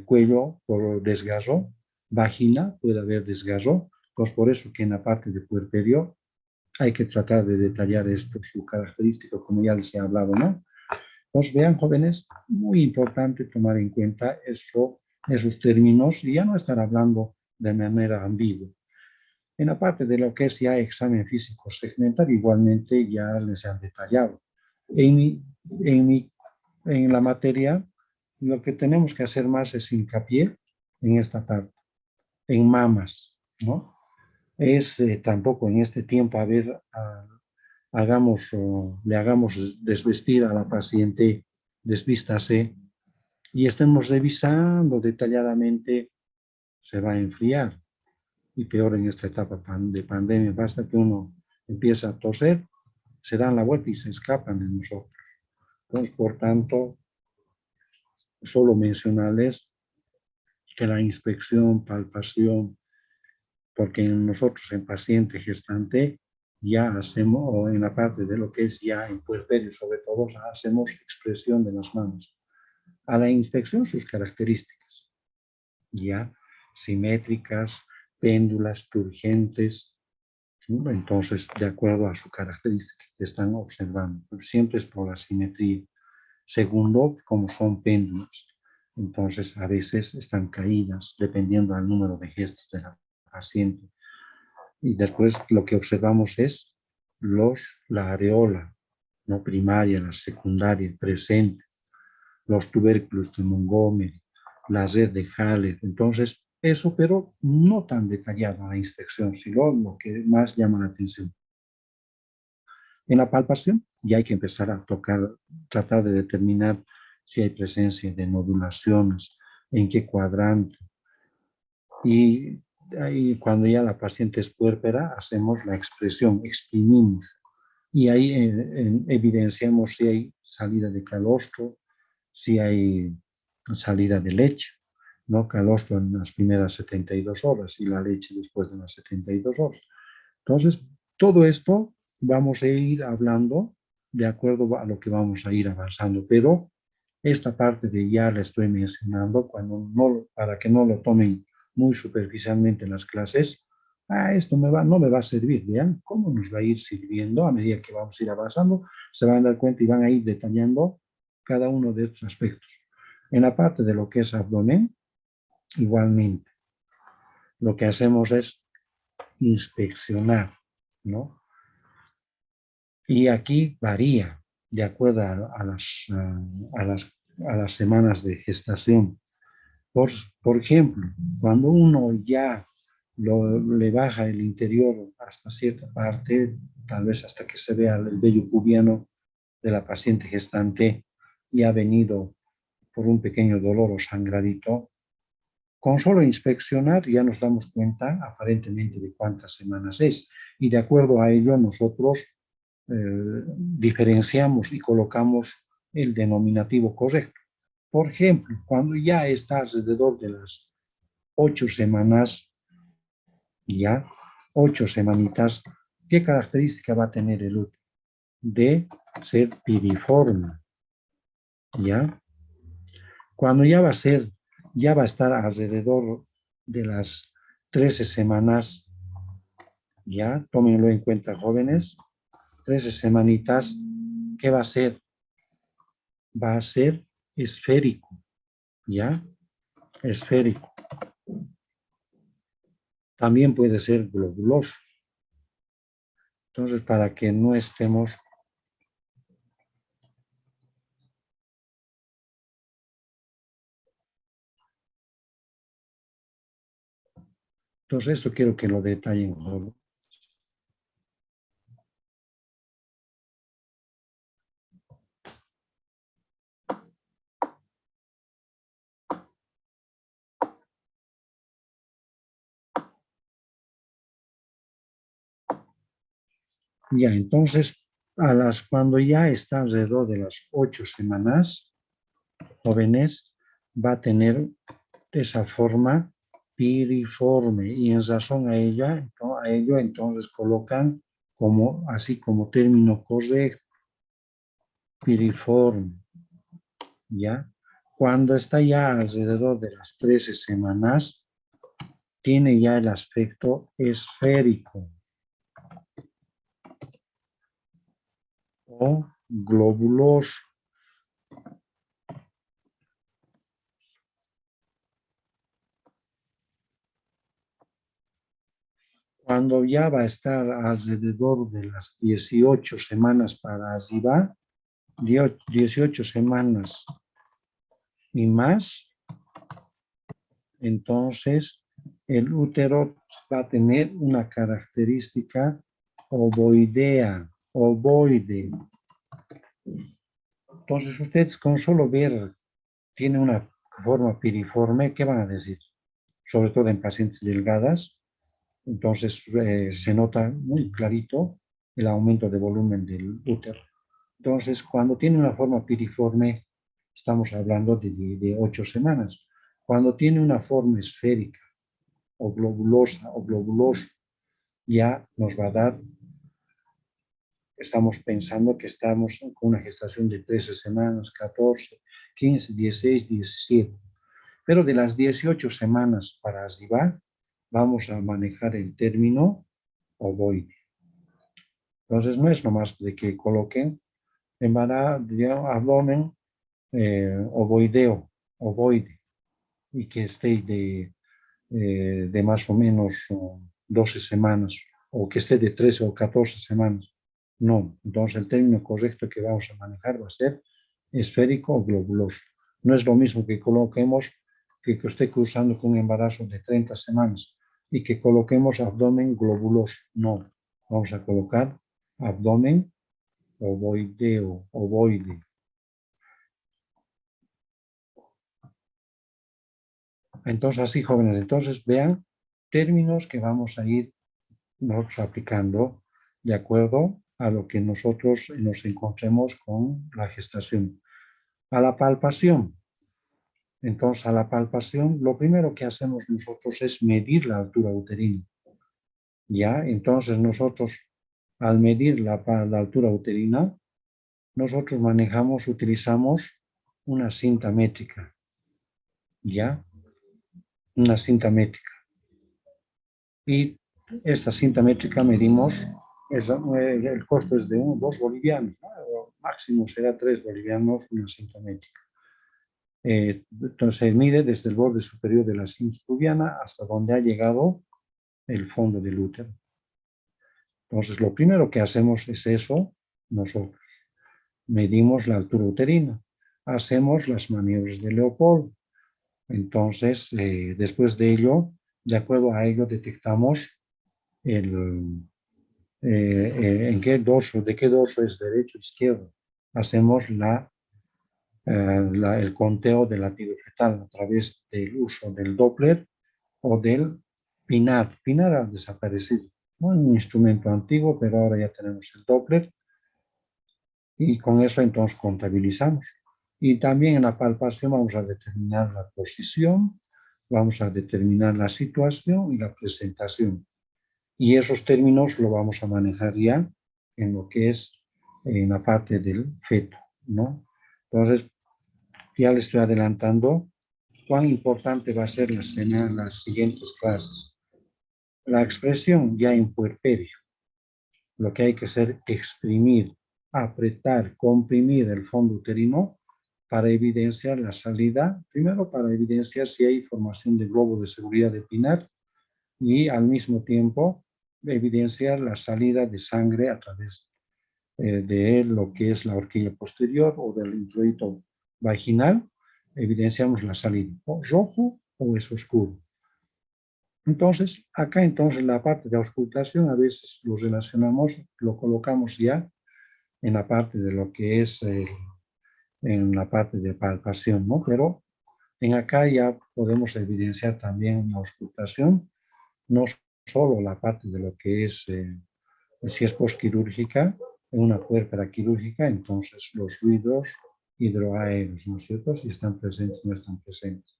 cuello por desgarro, vagina, puede haber desgarro. Pues por eso que en la parte de puerperio hay que tratar de detallar esto, su característica, como ya les he hablado, ¿no? Entonces, vean, jóvenes, muy importante tomar en cuenta esos términos y ya no estar hablando de manera ambigua. En la parte de lo que es ya examen físico segmental, igualmente ya les han detallado. En la materia, lo que tenemos que hacer más es hincapié en esta parte, en mamas, ¿no? Tampoco en este tiempo, a ver, le hagamos desvestir a la paciente, desvístase, y estemos revisando detalladamente, se va a enfriar. Y peor en esta etapa de pandemia, basta que uno empiece a toser, se dan la vuelta y se escapan de nosotros. Entonces, por tanto, solo mencionarles que la inspección, palpación, porque nosotros en paciente gestante ya hacemos, o en la parte de lo que es ya en puerperio sobre todo, hacemos expresión de las manos. A la inspección sus características, ya simétricas, péndulas, turgentes, ¿no? Entonces, de acuerdo a su característica que están observando, siempre es por la simetría. Segundo, como son péndulas, entonces a veces están caídas dependiendo del número de gestos de la paciente. Y después lo que observamos es la areola, no primaria, la secundaria, presente, los tubérculos de Montgomery, la red de Haller. Entonces, eso, pero no tan detallado a la inspección, sino lo que más llama la atención. En la palpación ya hay que empezar a tratar de determinar si hay presencia de nodulaciones, en qué cuadrante. Y ahí, cuando ya la paciente es puérpera, hacemos la expresión, exprimimos. Y ahí evidenciamos si hay salida de calostro, si hay salida de leche, ¿no? Calostro en las primeras 72 horas y la leche después de las 72 horas. Entonces, todo esto vamos a ir hablando de acuerdo a lo que vamos a ir avanzando, pero esta parte de ya la estoy mencionando para que no lo tomen muy superficialmente en las clases. Esto no me va a servir. Vean cómo nos va a ir sirviendo a medida que vamos a ir avanzando. Se van a dar cuenta y van a ir detallando cada uno de estos aspectos. En la parte de lo que es abdomen, igualmente, lo que hacemos es inspeccionar, ¿no? Y aquí varía de acuerdo a las semanas de gestación. Por ejemplo, cuando uno ya le baja el interior hasta cierta parte, tal vez hasta que se vea el vello pubiano de la paciente gestante y ha venido por un pequeño dolor o sangradito, con solo inspeccionar ya nos damos cuenta aparentemente de cuántas semanas es. Y de acuerdo a ello nosotros diferenciamos y colocamos el denominativo correcto. Por ejemplo, cuando ya está alrededor de las 8 semanas, ya 8 semanitas, ¿qué característica va a tener el útero? De ser piriforme, ¿ya? Cuando ya va a estar alrededor de las 13 semanas, ya, tómenlo en cuenta, jóvenes, 13 semanitas, ¿qué va a ser? Va a ser esférico, ¿ya? Esférico. También puede ser globuloso. Entonces, para que no estemos entonces, esto quiero que lo detallen. Ya, entonces, cuando ya está alrededor de las 8 semanas, jóvenes, va a tener esa forma piriforme y en razón a ello entonces colocan así como término correcto, piriforme, ¿ya? Cuando está ya alrededor de las 13 semanas, tiene ya el aspecto esférico. o globuloso. Cuando ya va a estar alrededor de las 18 semanas para arriba, 18 semanas y más, entonces el útero va a tener una característica ovoidea, ovoide. Entonces ustedes con solo ver tiene una forma piriforme, ¿qué van a decir? Sobre todo en pacientes delgadas. Entonces se nota muy clarito el aumento de volumen del útero. Entonces, cuando tiene una forma piriforme, estamos hablando de 8 semanas. Cuando tiene una forma esférica o globulosa o globuloso, ya nos va a dar, estamos pensando que estamos con una gestación de 13 semanas, 14, 15, 16, 17. Pero de las 18 semanas para arriba, vamos a manejar el término ovoide. Entonces, no es nomás de que coloquen abdomen ovoide, y que esté de más o menos 12 semanas, o que esté de 13 o 14 semanas. No, entonces el término correcto que vamos a manejar va a ser esférico o globuloso. No es lo mismo que coloquemos que esté cursando con un embarazo de 30 semanas y que coloquemos abdomen globuloso. No, vamos a colocar abdomen ovoideo, ovoide. Entonces, así, jóvenes, entonces vean términos que vamos a ir nosotros aplicando de acuerdo a lo que nosotros nos encontremos con la gestación. A la palpación. Entonces, a la palpación, lo primero que hacemos nosotros es medir la altura uterina. ¿Ya? Entonces, nosotros, al medir la altura uterina, nosotros utilizamos una cinta métrica. ¿Ya? Una cinta métrica. Y esta cinta métrica medimos, el costo es de 2 bolivianos, ¿no? Máximo será 3 bolivianos una cinta métrica. Entonces se mide desde el borde superior de la cinta pubiana hasta donde ha llegado el fondo del útero. Entonces lo primero que hacemos es eso nosotros. Medimos la altura uterina, hacemos las maniobras de Leopold. Entonces, después de ello, de acuerdo a ello, detectamos en qué dorso, de qué dorso es derecho o izquierdo. Hacemos el conteo del latido fetal a través del uso del Doppler o del PINAR. PINAR ha desaparecido, ¿no? Un instrumento antiguo, pero ahora ya tenemos el Doppler y con eso entonces contabilizamos. Y también en la palpación vamos a determinar la posición, vamos a determinar la situación y la presentación. Y esos términos lo vamos a manejar ya en lo que es en la parte del feto, ¿no? Entonces, ya les estoy adelantando cuán importante va a ser las siguientes clases. La expresión ya en puerperio. Lo que hay que hacer es exprimir, apretar, comprimir el fondo uterino para evidenciar la salida, primero para evidenciar si hay formación de globo de seguridad de Pinar y al mismo tiempo evidenciar la salida de sangre a través de lo que es la horquilla posterior o del introito vaginal. Evidenciamos la salida, o rojo o es oscuro. Entonces, acá entonces la parte de auscultación a veces lo relacionamos, lo colocamos ya en la parte de lo que es en la parte de palpación, ¿no? Pero en acá ya podemos evidenciar también la auscultación, no solo la parte de lo que es, si es posquirúrgica, en una puérpera quirúrgica, entonces los ruidos hidroaéreos, ¿no es cierto? Si están presentes, no están presentes.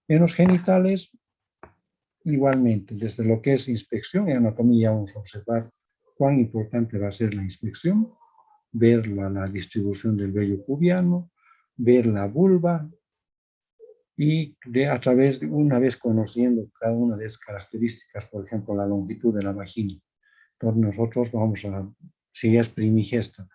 En los genitales, igualmente, desde lo que es inspección y anatomía, vamos a observar cuán importante va a ser la inspección, ver la distribución del vello pubiano, ver la vulva, y a través de, una vez conociendo cada una de esas características, por ejemplo, la longitud de la vagina, entonces nosotros vamos a, si es primigesta,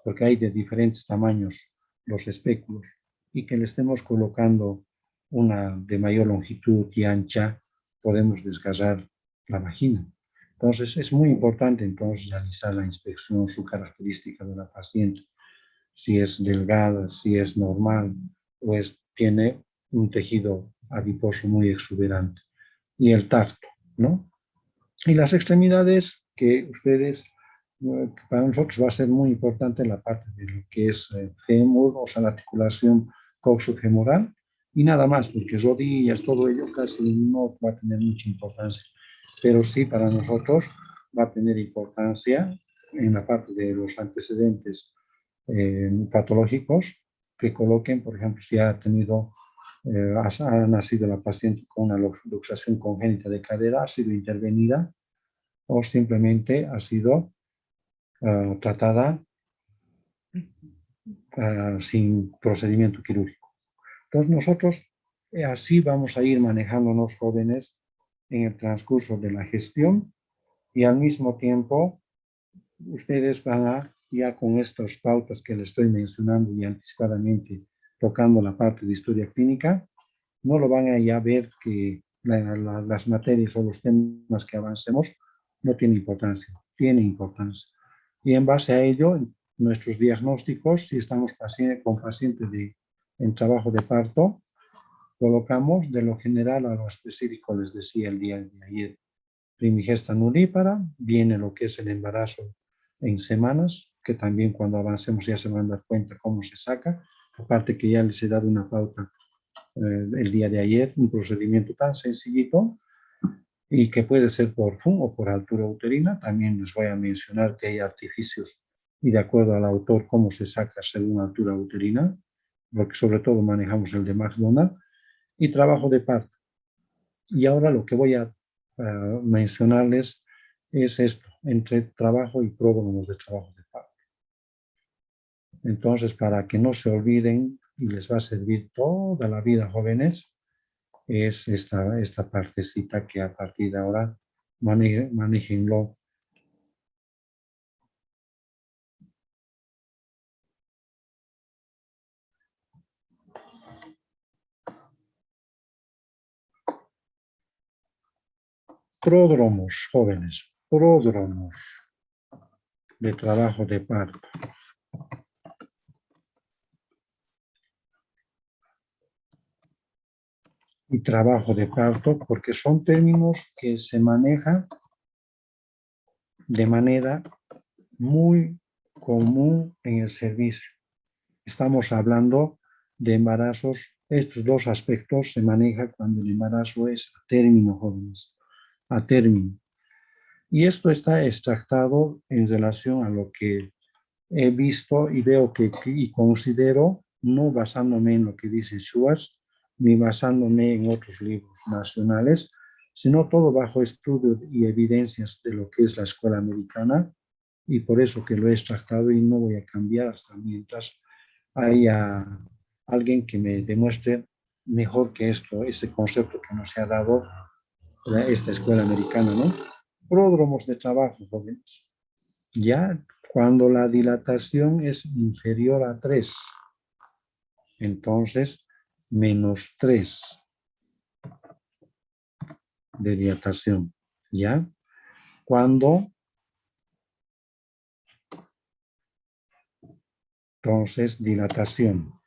porque hay de diferentes tamaños los espéculos, y que le estemos colocando una de mayor longitud y ancha, podemos desgarrar la vagina. Entonces, es muy importante entonces realizar la inspección, su característica de la paciente, si es delgada, si es normal, o tiene un tejido adiposo muy exuberante. Y el tacto, ¿no? Y las extremidades que ustedes, para nosotros va a ser muy importante la parte de lo que es fémur, o sea, la articulación coxofemoral, y nada más, porque rodillas, todo ello casi no va a tener mucha importancia. Pero sí, para nosotros va a tener importancia en la parte de los antecedentes patológicos, que coloquen, por ejemplo, si ha tenido, ha nacido la paciente con una luxación congénita de cadera, ha sido intervenida, o simplemente ha sido tratada sin procedimiento quirúrgico. Entonces nosotros así vamos a ir manejándonos, jóvenes, en el transcurso de la gestión, y al mismo tiempo ustedes van a, ya con estas pautas que les estoy mencionando y anticipadamente tocando la parte de historia clínica, no lo van a ya ver que las materias o los temas que avancemos no tienen importancia, tiene importancia. Y en base a ello, nuestros diagnósticos, si estamos con pacientes en trabajo de parto, colocamos de lo general a lo específico, les decía el día de ayer, primigesta nulípara, viene lo que es el embarazo en semanas, que también cuando avancemos ya se van a dar cuenta cómo se saca, aparte que ya les he dado una pauta el día de ayer, un procedimiento tan sencillito y que puede ser por FUN o por altura uterina. También les voy a mencionar que hay artificios y de acuerdo al autor cómo se saca según altura uterina, porque sobre todo manejamos el de McDonald, y trabajo de parto. Y ahora lo que voy a mencionarles es esto, entre trabajo y pródromos de trabajo de parto. Entonces, para que no se olviden, y les va a servir toda la vida, jóvenes, es esta partecita que a partir de ahora manéjenlo. Pródromos, jóvenes, pródromos de trabajo de parto. Y trabajo de parto, porque son términos que se manejan de manera muy común en el servicio. Estamos hablando de embarazos, estos dos aspectos se manejan cuando el embarazo es a término, jóvenes, a término. Y esto está extractado en relación a lo que he visto y veo y considero, no basándome en lo que dice Schwartz, ni basándome en otros libros nacionales, sino todo bajo estudio y evidencias de lo que es la escuela americana, y por eso que lo he extractado y no voy a cambiar hasta mientras haya alguien que me demuestre mejor que esto, ese concepto que nos ha dado esta escuela americana, ¿no? Pródromos de trabajo, jóvenes. Ya cuando la dilatación es inferior a 3, entonces menos 3 de dilatación. ¿Ya? Cuando entonces dilatación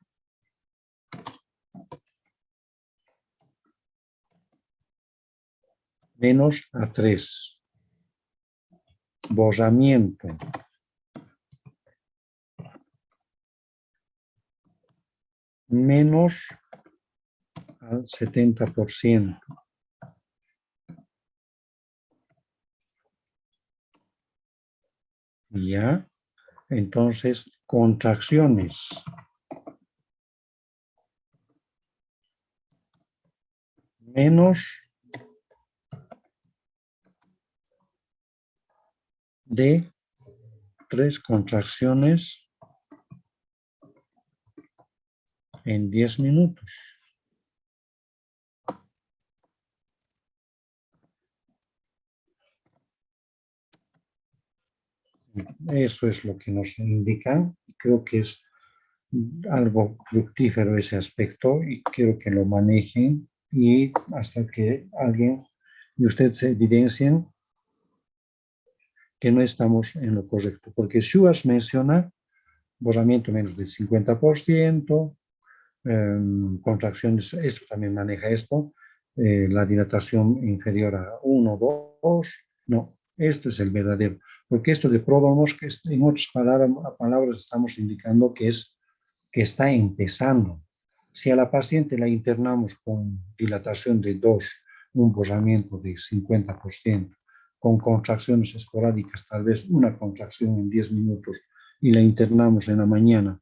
menos a 3. Borramiento menos al 70%. ¿Ya? Entonces, contracciones menos de 3 contracciones en 10 minutos. Eso es lo que nos indican creo que es algo fructífero ese aspecto y quiero que lo manejen y hasta que alguien y usted se evidencien que no estamos en lo correcto. Porque Schwartz menciona borramiento menos del 50%, contracciones, esto también maneja esto, la dilatación inferior a 1, 2, no, esto es el verdadero, porque esto de pródromos, que en otras palabras estamos indicando que está empezando. Si a la paciente la internamos con dilatación de 2, un borramiento de 50%, con contracciones esporádicas, tal vez una contracción en 10 minutos, y la internamos en la mañana,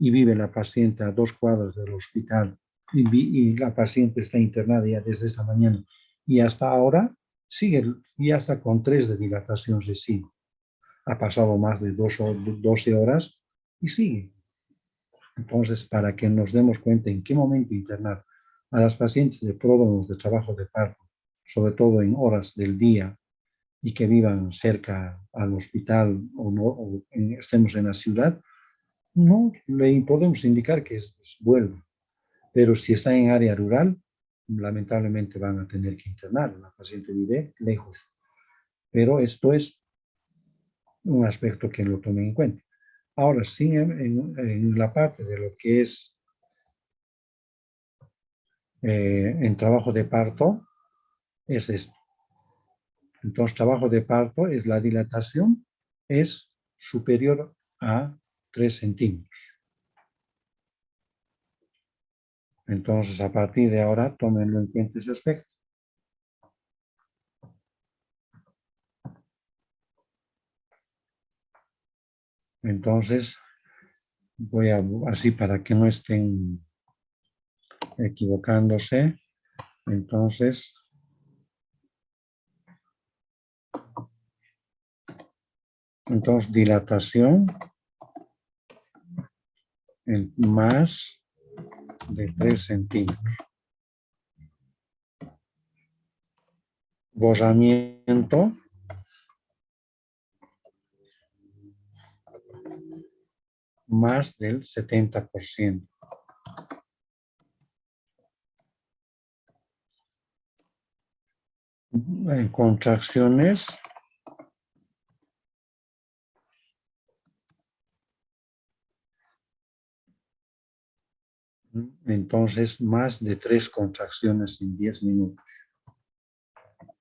y vive la paciente a 2 cuadras del hospital y la paciente está internada ya desde esta mañana y hasta ahora sigue, ya está con 3 de dilatación recién. Ha pasado más de 12 horas y sigue. Entonces, para que nos demos cuenta en qué momento internar a las pacientes de pródromos de trabajo de parto, sobre todo en horas del día y que vivan cerca al hospital o estemos en la ciudad, no le podemos indicar que vuelva, pero si está en área rural, lamentablemente van a tener que internar. La paciente vive lejos, pero esto es un aspecto que lo tomen en cuenta. Ahora, sí, en la parte de lo que es en trabajo de parto, es esto. Entonces, trabajo de parto es la dilatación, es superior a 3 centímetros. Entonces, a partir de ahora, tómenlo en cuenta ese aspecto. Entonces, voy a, así para que no estén equivocándose. Entonces, dilatación en más de 3 centímetros. Borramiento más del 70%. En contracciones entonces más de 3 contracciones en 10 minutos.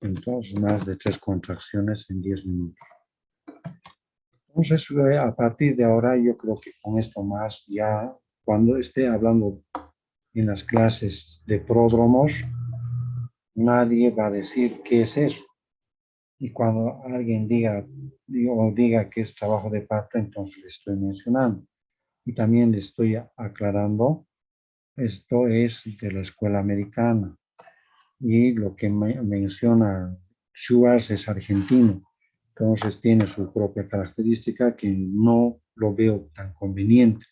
Entonces, más de 3 contracciones en 10 minutos. Entonces, a partir de ahora, yo creo que con esto más, ya cuando esté hablando en las clases de pródromos, nadie va a decir qué es eso. Y cuando alguien diga que es trabajo de parto, entonces le estoy mencionando. Y también le estoy aclarando, esto es de la escuela americana. Y lo que menciona Schwartz es argentino. Entonces tiene su propia característica que no lo veo tan conveniente.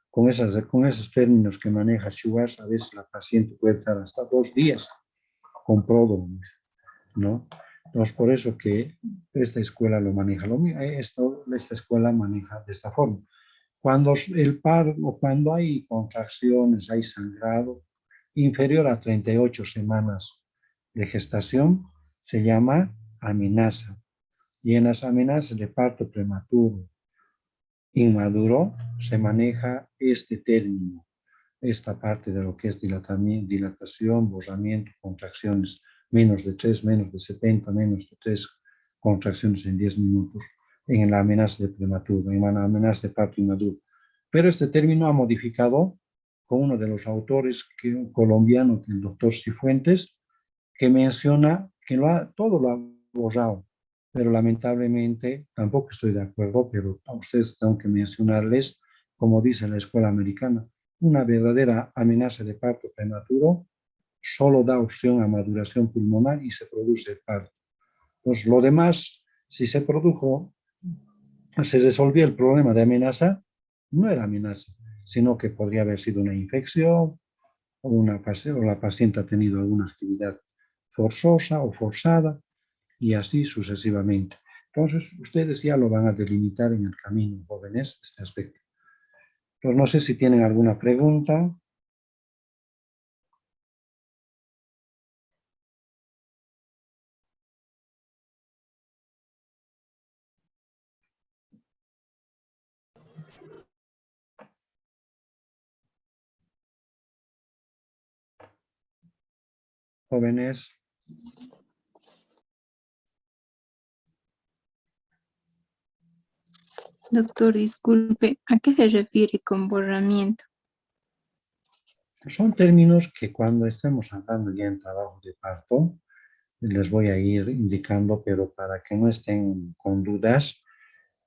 Con esos términos que maneja Schwartz, a veces la paciente puede estar hasta 2 días con pródromos, ¿no? Entonces, por eso que esta escuela lo maneja. Esta escuela maneja de esta forma. Cuando el parto, cuando hay contracciones, hay sangrado inferior a 38 semanas de gestación, se llama amenaza. Y en las amenazas de parto prematuro, inmaduro, se maneja este término, esta parte de lo que es dilatación, borramiento, contracciones, menos de 3, menos de 70, menos de 3 contracciones en 10 minutos, en la amenaza de prematuro, en la amenaza de parto inmaduro. Pero este término ha modificado con uno de los autores un colombiano, el doctor Cifuentes, que menciona que todo lo ha borrado, pero lamentablemente tampoco estoy de acuerdo, pero a ustedes tengo que mencionarles, como dice la escuela americana, una verdadera amenaza de parto prematuro solo da opción a maduración pulmonar y se produce el parto. Pues lo demás, si se resolvió el problema de amenaza, no era amenaza, sino que podría haber sido una infección o la paciente ha tenido alguna actividad forzosa o forzada y así sucesivamente. Entonces, ustedes ya lo van a delimitar en el camino, jóvenes, este aspecto. Pues no sé si tienen alguna pregunta. Jóvenes. Doctor, disculpe, ¿a qué se refiere con borramiento? Son términos que cuando estemos hablando ya en trabajo de parto, les voy a ir indicando, pero para que no estén con dudas,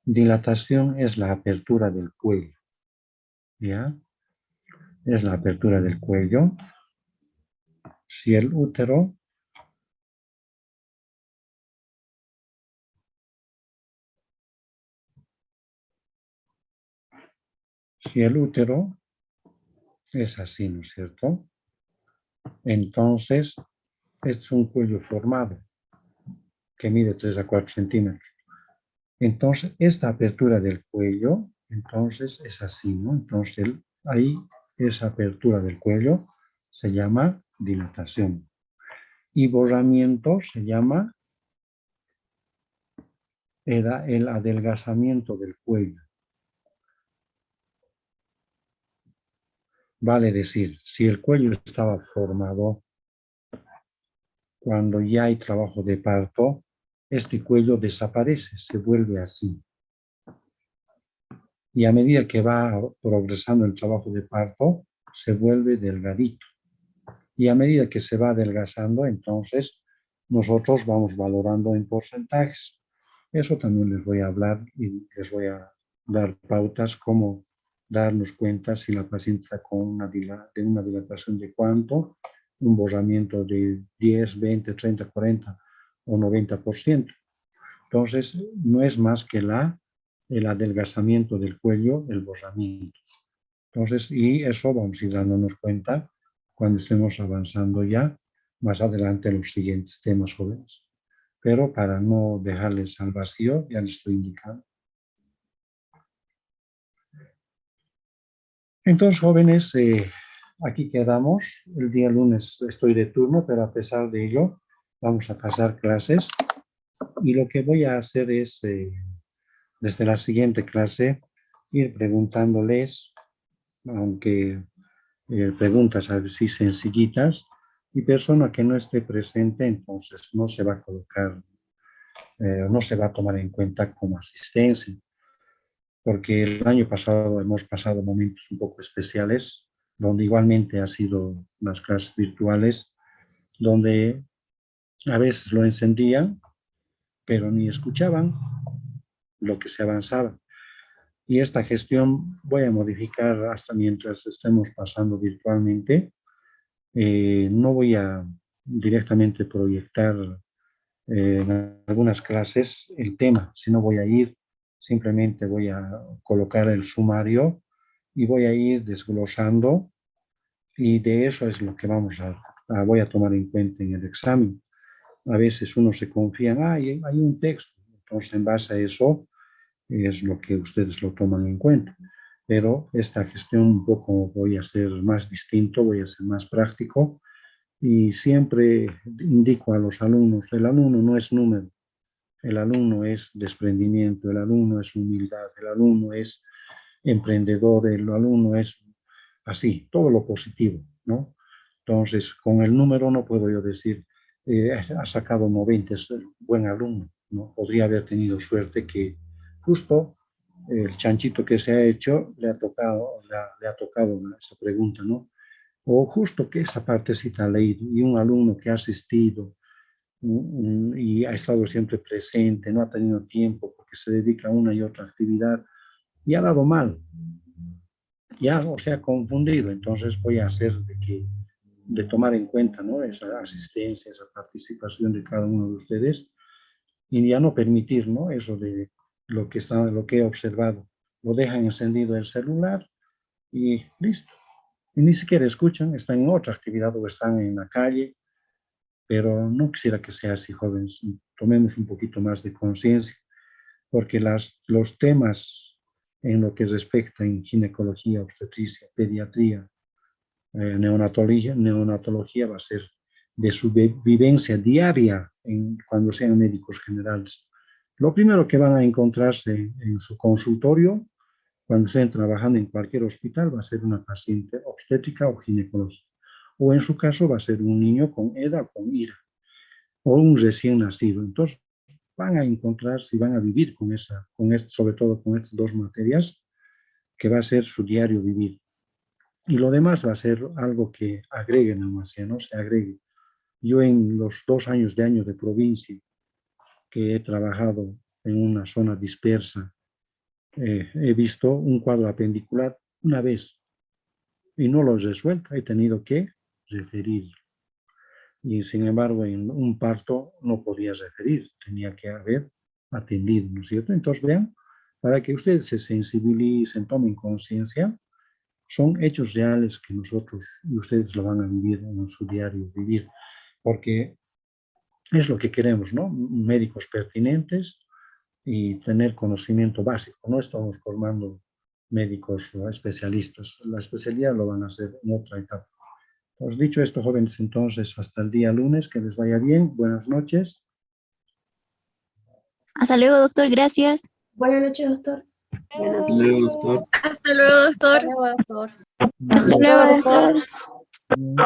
dilatación es la apertura del cuello, ¿ya? Es la apertura del cuello. Si el útero es así, ¿no es cierto? Entonces, es un cuello formado que mide 3 a 4 centímetros. Entonces, esta apertura del cuello, entonces es así, ¿no? Entonces, ahí, esa apertura del cuello se llama dilatación. Y borramiento se llama el adelgazamiento del cuello. Vale decir, si el cuello estaba formado cuando ya hay trabajo de parto, este cuello desaparece, se vuelve así. Y a medida que va progresando el trabajo de parto, se vuelve delgadito. Y a medida que se va adelgazando, entonces nosotros vamos valorando en porcentajes. Eso también les voy a hablar y les voy a dar pautas cómo darnos cuenta si la paciente está con una dilatación de cuánto, un borramiento de 10, 20, 30, 40 o 90%. Entonces, no es más que el adelgazamiento del cuello, el borramiento. Entonces, y eso vamos a ir dándonos cuenta cuando estemos avanzando ya más adelante en los siguientes temas, jóvenes. Pero para no dejarles al vacío, ya les estoy indicando. Entonces, jóvenes, aquí quedamos. El día lunes estoy de turno, pero a pesar de ello, vamos a pasar clases. Y lo que voy a hacer es, desde la siguiente clase, ir preguntándoles, aunque preguntas así sencillitas, y persona que no esté presente, entonces no se va a colocar, no se va a tomar en cuenta como asistencia, porque el año pasado hemos pasado momentos un poco especiales, donde igualmente ha sido las clases virtuales, donde a veces lo encendían, pero ni escuchaban lo que se avanzaba. Y esta gestión voy a modificar hasta mientras estemos pasando virtualmente. No voy a directamente proyectar en algunas clases el tema, sino voy a ir, simplemente voy a colocar el sumario y voy a ir desglosando y de eso es lo que voy a tomar en cuenta en el examen. A veces uno se confía en, hay un texto, entonces en base a eso es lo que ustedes lo toman en cuenta. Pero esta gestión un poco voy a ser más distinto, voy a ser más práctico y siempre indico a los alumnos, el alumno no es número, el alumno es desprendimiento, el alumno es humildad, el alumno es emprendedor, el alumno es así, todo lo positivo, ¿no? Entonces, con el número no puedo yo decir, ha sacado 90, es buen alumno, ¿no? Podría haber tenido suerte que justo el chanchito que se ha hecho le ha tocado esa pregunta, ¿no? O justo que esa partecita ha leído y un alumno que ha asistido y ha estado siempre presente, no ha tenido tiempo porque se dedica a una y otra actividad y ha dado mal, ya o se ha confundido, entonces voy a hacer de tomar en cuenta, ¿no? Esa asistencia, esa participación de cada uno de ustedes y ya no permitir, ¿no? Eso de lo que he observado. Lo dejan encendido el celular y listo. Y ni siquiera escuchan, están en otra actividad o están en la calle, pero no quisiera que sea así, jóvenes. Tomemos un poquito más de conciencia, porque los temas en lo que respecta en ginecología, obstetricia, pediatría, neonatología va a ser de su vivencia diaria cuando sean médicos generales. Lo primero que van a encontrarse en su consultorio, cuando estén trabajando en cualquier hospital, va a ser una paciente obstétrica o ginecológica. O en su caso va a ser un niño con EDA o con IRA, o un recién nacido. Entonces, van a encontrarse y van a vivir sobre todo con estas dos materias, que va a ser su diario vivir. Y lo demás va a ser algo que agregue nomás, ya no se agregue. Yo en los 2 años de provincia que he trabajado en una zona dispersa, he visto un cuadro apendicular una vez y no lo he resuelto, he tenido que referir. Y sin embargo, en un parto no podía referir, tenía que haber atendido, ¿no es cierto? Entonces, vean, para que ustedes se sensibilicen, tomen conciencia, son hechos reales que nosotros y ustedes lo van a vivir en su diario vivir, porque es lo que queremos, ¿no? Médicos pertinentes y tener conocimiento básico. No estamos formando médicos o especialistas, la especialidad lo van a hacer en otra etapa. Os dicho esto, jóvenes, entonces hasta el día lunes, que les vaya bien, buenas noches. Hasta luego, doctor, gracias. Buenas noches, doctor. Hasta luego, doctor. Hasta luego, doctor. Hasta luego, doctor. Hasta luego, doctor. Mm.